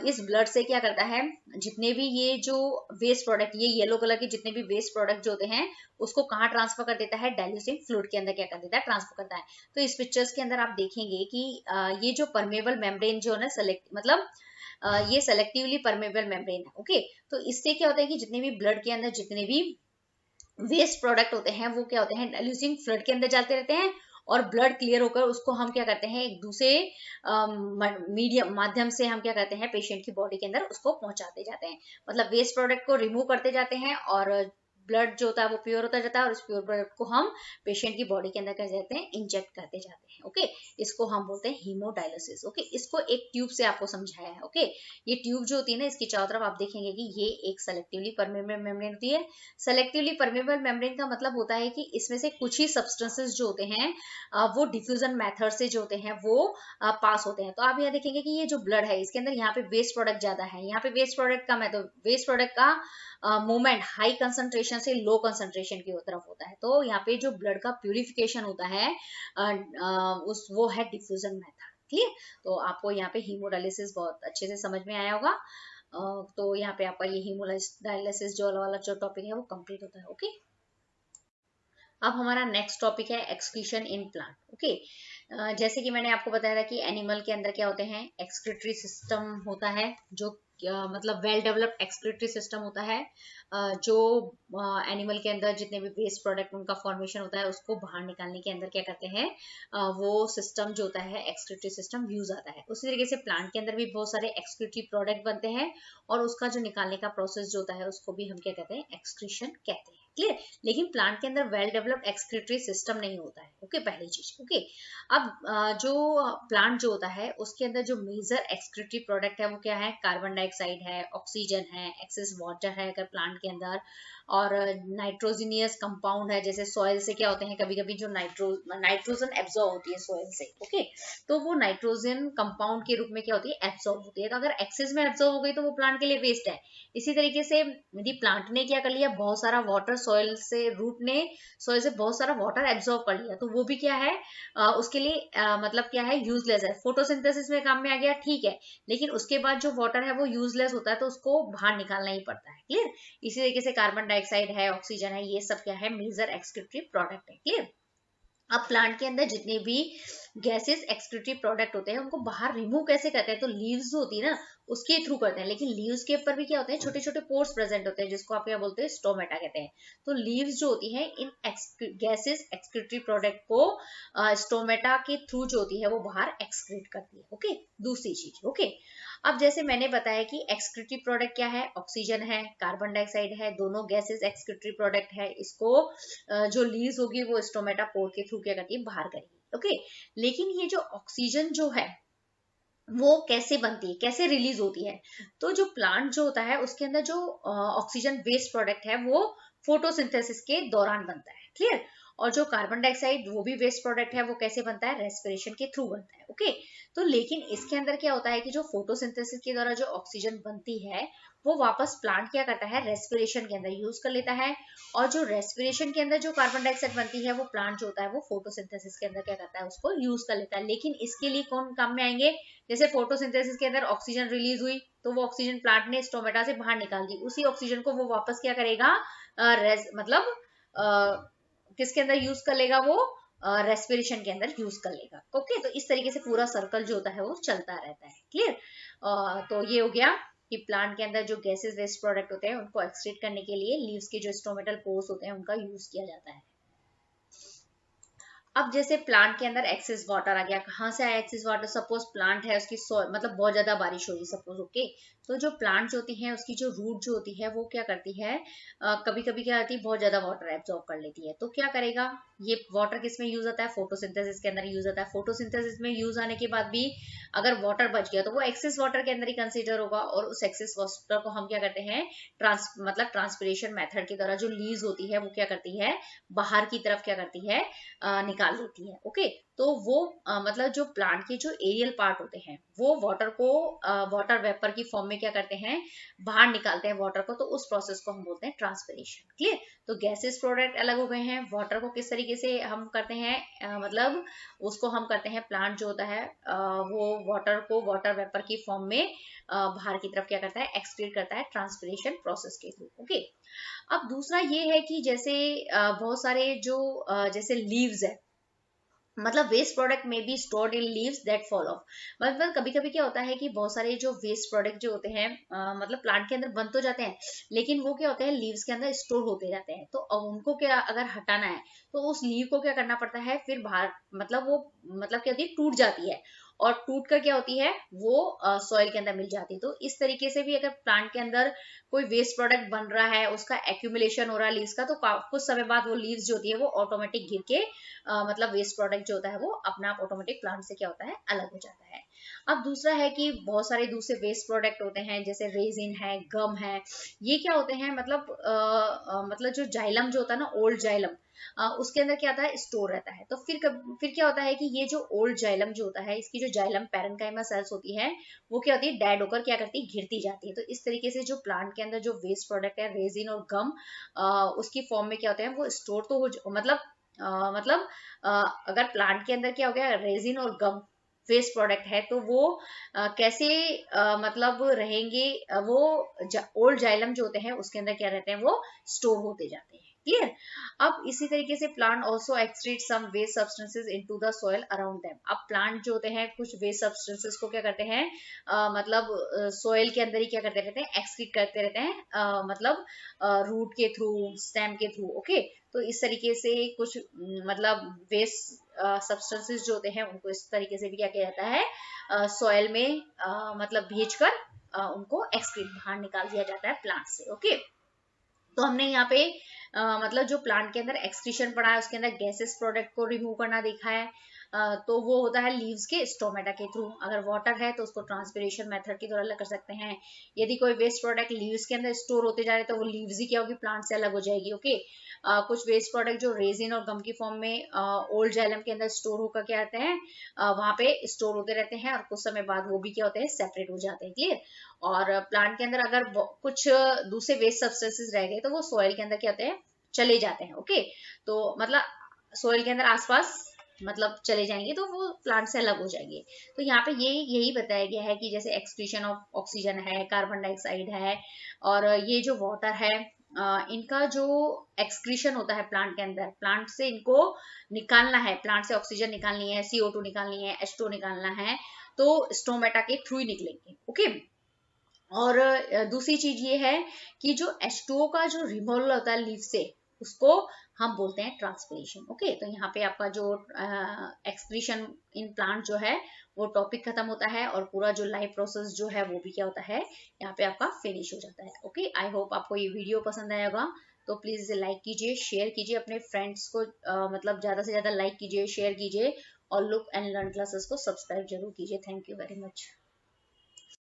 Speaker 1: इस ब्लड से क्या करता है, जितने भी ये जो वेस्ट प्रोडक्ट, ये येलो कलर के जितने भी वेस्ट प्रोडक्ट जो होते हैं उसको कहाँ ट्रांसफर कर देता है, डायल्यूसिंग फ्लूइड के अंदर क्या कर देता है, ट्रांसफर करता है। तो इस पिक्चर्स के अंदर आप देखेंगे कि ये जो परमेबल मेम्ब्रेन जो है ना, मतलब ये सेलेक्टिवली परमेबल मेम्ब्रेन है। ओके, तो इससे क्या होता है कि जितने भी ब्लड के अंदर जितने भी वेस्ट प्रोडक्ट होते हैं वो क्या होते हैं, डायल्यूसिंग फ्लूइड के अंदर जाते रहते हैं, और ब्लड क्लियर होकर उसको हम क्या करते हैं, एक दूसरे मीडियम माध्यम से हम क्या करते हैं, पेशेंट की बॉडी के अंदर उसको पहुंचाते जाते हैं। मतलब वेस्ट प्रोडक्ट को रिमूव करते जाते हैं और ब्लड जो होता है वो प्योर होता जाता है, और इस प्योर ब्लड को हम पेशेंट की बॉडी के अंदर कर जाते हैं, इंजेक्ट करते जाते हैं। ओके, इसको हम बोलते हैं हीमोडायलिसिस। ओके, इसको एक ट्यूब से आपको समझाया है। ओके, ये ट्यूब जो होती है ना, इसकी चारों तरफ आप देखेंगे कि ये एक सेलेक्टिवली परमेबल मेम्ब्रेन होती है। सेलेक्टिवली परमेबल मेम्ब्रेन का मतलब होता है कि इसमें से कुछ ही सब्सटेंसेस जो होते हैं वो डिफ्यूजन मेथड से जो होते हैं वो पास होते हैं। तो आप यहाँ देखेंगे कि ये जो ब्लड है इसके अंदर यहाँ पे वेस्ट प्रोडक्ट ज्यादा है, यहाँ पे वेस्ट प्रोडक्ट कम है, तो वेस्ट प्रोडक्ट का मूवमेंट हाई कंसंट्रेशन से लो कंसंट्रेशन की तरफ होता है। तो यहाँ पे जो ब्लड का प्यूरिफिकेशन होता है वो है डिफ्यूजन मेथड। क्लियर। तो आपको यहाँ पे हीमोडायलिसिस बहुत अच्छे से समझ में आया होगा। तो यहाँ पे आपका ये हीमोडायलिसिस जो वाला जो टॉपिक है वो कंप्लीट होता है। ओके, अब हमारा नेक्स्ट टॉपिक है एक्सक्रीशन इन प्लांट। ओके, जैसे कि मैंने आपको बताया था कि एनिमल के अंदर क्या होते हैं, एक्सक्रीटरी सिस्टम होता है, जो मतलब वेल डेवलप्ड एक्सक्रीटरी सिस्टम होता है, जो एनिमल के अंदर जितने भी वेस्ट प्रोडक्ट उनका फॉर्मेशन होता है उसको बाहर निकालने के अंदर क्या करते हैं, वो सिस्टम जो होता है एक्सक्रीटरी सिस्टम यूज आता है। उसी तरीके से प्लांट के अंदर भी बहुत सारे एक्सक्रीटरी प्रोडक्ट बनते हैं, और उसका जो निकालने का प्रोसेस जो होता है उसको भी हम क्या कहते हैं, एक्सक्रीशन कहते हैं। क्लियर। लेकिन प्लांट के अंदर वेल डेवलप्ड एक्सक्रीटरी सिस्टम नहीं होता है। ओके, पहली चीज। ओके, अब जो प्लांट जो होता है उसके अंदर जो मेजर एक्सक्रीटरी प्रोडक्ट है वो क्या है, कार्बन डाइऑक्साइड है, ऑक्सीजन है, एक्सेस वाटर है अगर प्लांट के अंदर, और नाइट्रोजिनियस कंपाउंड है, जैसे सॉइल से क्या होते हैं कभी कभी जो नाइट्रोजन एब्जॉर्ब होती है सॉइल से, ओके, तो वो नाइट्रोजन कंपाउंड के रूप में क्या होती है, एब्जॉर्ब होती है। तो अगर एक्सेस में एब्जॉर्ब हो गई तो वो प्लांट के लिए वेस्ट है। इसी तरीके से यदि प्लांट ने क्या कर लिया, बहुत सारा वाटर सॉइल से, रूट ने सॉइल से बहुत सारा वाटर एब्जॉर्ब कर लिया, तो वो भी क्या है, उसके लिए मतलब क्या है, यूजलेस है। फोटोसिंथेसिस में काम में आ गया, ठीक है, लेकिन उसके बाद जो वाटर है वो यूजलेस होता है, तो उसको बाहर निकालना ही पड़ता है। क्लियर। इसी तरीके से कार्बन डाइऑक्साइड है, ऑक्सीजन है, ये सब क्या है, मेजर एक्सक्रीटरी प्रोडक्ट है। क्लियर। अब प्लांट के अंदर जितने भी गैसेस एक्सक्रीटरी प्रोडक्ट होते हैं उनको बाहर रिमूव कैसे करते हैं, तो लीव्स जो होती है ना उसके थ्रू करते हैं। लेकिन लीव्स के ऊपर भी क्या होते हैं, छोटे छोटे पोर्स प्रेजेंट होते हैं, जिसको आप क्या बोलते हैं, स्टोमेटा कहते हैं। तो लीव्स जो होती है इन गैसेस एक्सक्रीटरी प्रोडक्ट को स्टोमेटा के थ्रू जो होती है वो बाहर एक्सक्रीट करती है। ओके, दूसरी चीज, ओके। अब जैसे मैंने बताया कि एक्सक्रीटरी प्रोडक्ट क्या है, ऑक्सीजन है, कार्बन डाइऑक्साइड है, दोनों गैसेस एक्सक्रीटरी प्रोडक्ट है। इसको जो लीव्स होगी वो स्टोमेटा पोर के थ्रू क्या करती है, बाहर करेगी। ओके, लेकिन ये जो ऑक्सीजन जो है वो कैसे बनती है, कैसे रिलीज होती है, तो जो प्लांट जो होता है उसके अंदर जो ऑक्सीजन वेस्ट प्रोडक्ट है वो फोटोसिंथेसिस के दौरान बनता है। क्लियर। और जो कार्बन डाइऑक्साइड वो भी वेस्ट प्रोडक्ट है, वो कैसे बनता है, रेस्पिरेशन के थ्रू बनता है। ओके, तो लेकिन इसके अंदर क्या होता है कि जो फोटोसिंथेसिस के द्वारा जो ऑक्सीजन बनती है वो वापस प्लांट क्या करता है, रेस्पिरेशन के अंदर यूज कर लेता है। और जो रेस्पिरेशन के अंदर जो कार्बन डाइऑक्साइड बनती है वो प्लांट जो होता है वो फोटोसिंथेसिस के अंदर क्या करता है, उसको यूज कर लेता है। लेकिन इसके लिए कौन काम में आएंगे, जैसे फोटोसिंथेसिस के अंदर ऑक्सीजन रिलीज हुई तो वो ऑक्सीजन प्लांट ने स्टोमेटा से बाहर निकाल दी, उसी ऑक्सीजन को वो वापस क्या करेगा, मतलब किसके अंदर यूज कर लेगा, वो रेस्पिरेशन के अंदर यूज कर लेगा। ओके, तो इस तरीके से पूरा सर्कल जो होता है वो चलता रहता है। क्लियर। तो ये हो गया कि प्लांट के अंदर जो गैसेस वेस्ट प्रोडक्ट होते हैं उनको एक्सट्रैक्ट करने के लिए लीव्स के जो स्टोमेटल पोर्स होते हैं उनका यूज किया जाता है। अब जैसे प्लांट के अंदर एक्सेस वाटर आ गया, कहाँ से आया एक्सेस वाटर, सपोज प्लांट है उसकी मतलब बहुत ज्यादा बारिश हो रही सपोज, ओके, तो जो प्लांट जो होती है उसकी जो रूट जो होती है वो क्या करती है, कभी कभी क्या करती है, बहुत ज्यादा वाटर एब्जॉर्ब कर लेती है। तो क्या करेगा, ये वाटर किस में यूज आता है, फोटोसिंथेसिस के अंदर यूज आता है। फोटोसिंथेसिस में यूज आने के बाद भी अगर वाटर बच गया तो वो एक्सेस वाटर के अंदर ही कंसिडर होगा, और उस एक्सेस वाटर को हम क्या करते हैं, मतलब ट्रांसपिरेशन मेथड के द्वारा जो लीज होती है वो क्या करती है, बाहर की तरफ क्या करती है, निकाल देती है। ओके, तो वो मतलब जो प्लांट के जो एरियल पार्ट होते हैं वो वाटर को वाटर वेपर की फॉर्म में क्या करते हैं, बाहर निकालते हैं वाटर को, तो उस प्रोसेस को हम बोलते हैं ट्रांसपिरेशन। क्लियर। तो गैसेस प्रोडक्ट अलग हो गए हैं, वाटर को किस तरीके से हम करते हैं, मतलब उसको हम करते हैं, प्लांट जो होता है वो वाटर को वाटर वेपर की फॉर्म में बाहर की तरफ क्या करता है, एक्सक्रीट करता है ट्रांसपिरेशन प्रोसेस के थ्रू। ओके, अब दूसरा ये है कि जैसे बहुत सारे जो जैसे लीव्स है, मतलब वेस्ट प्रोडक्ट में be stored in leaves that fall of. मतलब कभी कभी क्या होता है कि बहुत सारे जो वेस्ट प्रोडक्ट जो होते हैं मतलब प्लांट के अंदर बन तो जाते हैं, लेकिन वो क्या होते हैं, लीव्स के अंदर स्टोर होते रहते हैं। तो अब उनको क्या अगर हटाना है तो उस लीव को क्या करना पड़ता है, फिर बाहर मतलब वो मतलब क्या होती है, टूट जाती है, और टूट कर क्या होती है, वो सॉइल के अंदर मिल जाती है। तो इस तरीके से भी अगर प्लांट के अंदर कोई वेस्ट प्रोडक्ट बन रहा है, उसका एक्यूमुलेशन हो रहा है लीव्स का, तो कुछ समय बाद वो लीव्स जो होती है वो ऑटोमेटिक गिर के मतलब वेस्ट प्रोडक्ट जो होता है वो अपना आप ऑटोमेटिक प्लांट से क्या होता है, अलग हो जाता है। अब दूसरा है कि बहुत सारे दूसरे वेस्ट प्रोडक्ट होते हैं, जैसे रेजिन है, गम है, ये क्या होते हैं, मतलब जो जाइलम जो होता है ना, ओल्ड जाइलम, उसके अंदर क्या होता है, स्टोर रहता है। तो फिर क्या होता है कि ये जो ओल्ड जाइलम जो होता है, इसकी जो जाइलम पैरेन्काइमा सेल्स होती है वो क्या होती है, डेड होकर क्या करती है, घिरती जाती है। तो इस तरीके से जो प्लांट के अंदर जो वेस्ट प्रोडक्ट है, रेजिन और गम, उसकी फॉर्म में क्या होते हैं, वो स्टोर तो हो मतलब अगर प्लांट के अंदर क्या हो गया, रेजिन और गम वेस्ट प्रोडक्ट है, तो वो कैसे मतलब रहेंगे, वो ओल्ड जाइलम जो होते हैं उसके अंदर क्या रहते हैं, वो स्टोर होते जाते हैं। क्लियर। अब इसी तरीके से plant also excrete some waste substances into the soil around them. अब प्लांट जो होते हैं कुछ वेस्ट सब्सटेंसेज को क्या करते हैं, मतलब सॉइल के अंदर ही क्या करते रहते हैं, एक्सक्रीट करते रहते हैं, मतलब रूट के थ्रू, स्टेम के थ्रू। ओके, तो इस तरीके से कुछ मतलब वेस्ट सब्सटेंसेस जो होते हैं उनको इस तरीके से भी क्या किया जाता है, सॉइल में मतलब भेजकर उनको एक्सक्रीट बाहर निकाल दिया जाता है प्लांट से। ओके, तो हमने यहाँ पे मतलब जो प्लांट के अंदर एक्सक्रीशन पड़ा है उसके अंदर गैसेस प्रोडक्ट को रिमूव करना देखा है, तो वो होता है लीव्स के स्टोमेटा के थ्रू। अगर वाटर है तो उसको ट्रांसपिरेशन मेथड के द्वारा अलग कर सकते हैं। यदि कोई वेस्ट प्रोडक्ट लीव्स के अंदर स्टोर होते जा रहे हैं तो वो लीव्स ही क्या होगी, प्लांट से अलग हो जाएगी। ओके, कुछ वेस्ट प्रोडक्ट जो रेजिन और गम की फॉर्म में ओल्ड जाइलम के अंदर स्टोर होकर क्या आते हैं, वहां पे स्टोर होते रहते हैं और कुछ समय बाद वो भी क्या होते हैं, सेपरेट हो जाते हैं। क्लियर। और प्लांट के अंदर अगर कुछ दूसरे वेस्ट सब्सटेंसेस रह गए तो वो सॉइल के अंदर क्या होते हैं, चले जाते हैं। ओके, तो मतलब सॉइल के अंदर आसपास मतलब चले जाएंगे तो वो प्लांट से अलग हो जाएंगे। तो यहाँ पे यही बताया गया है कि जैसे एक्सक्रीशन ऑफ ऑक्सीजन है, कार्बन डाइऑक्साइड है, और ये जो वाटर है, इनका जो एक्सक्रीशन होता है प्लांट के अंदर, प्लांट से इनको निकालना है, प्लांट से ऑक्सीजन निकालनी है, CO2 निकालनी है, H2 निकालना है, तो स्टोमेटा के थ्रू ही निकलेंगे। ओके। और दूसरी चीज ये है कि जो H2O का जो रिमूवल होता है लीफ से, उसको हम बोलते हैं ट्रांसपिरेशन। ओके, तो यहाँ पे आपका जो एक्सक्रीशन इन प्लांट जो है वो टॉपिक खत्म होता है और पूरा जो लाइफ प्रोसेस जो है वो भी क्या होता है, यहाँ पे आपका फिनिश हो जाता है। ओके, आई होप आपको ये वीडियो पसंद आया होगा। तो प्लीज इसे लाइक कीजिए, शेयर कीजिए अपने फ्रेंड्स को, मतलब ज्यादा से ज्यादा लाइक कीजिए, शेयर कीजिए, और लुक एंड लर्न क्लासेस को सब्सक्राइब जरूर कीजिए। Thank you very much.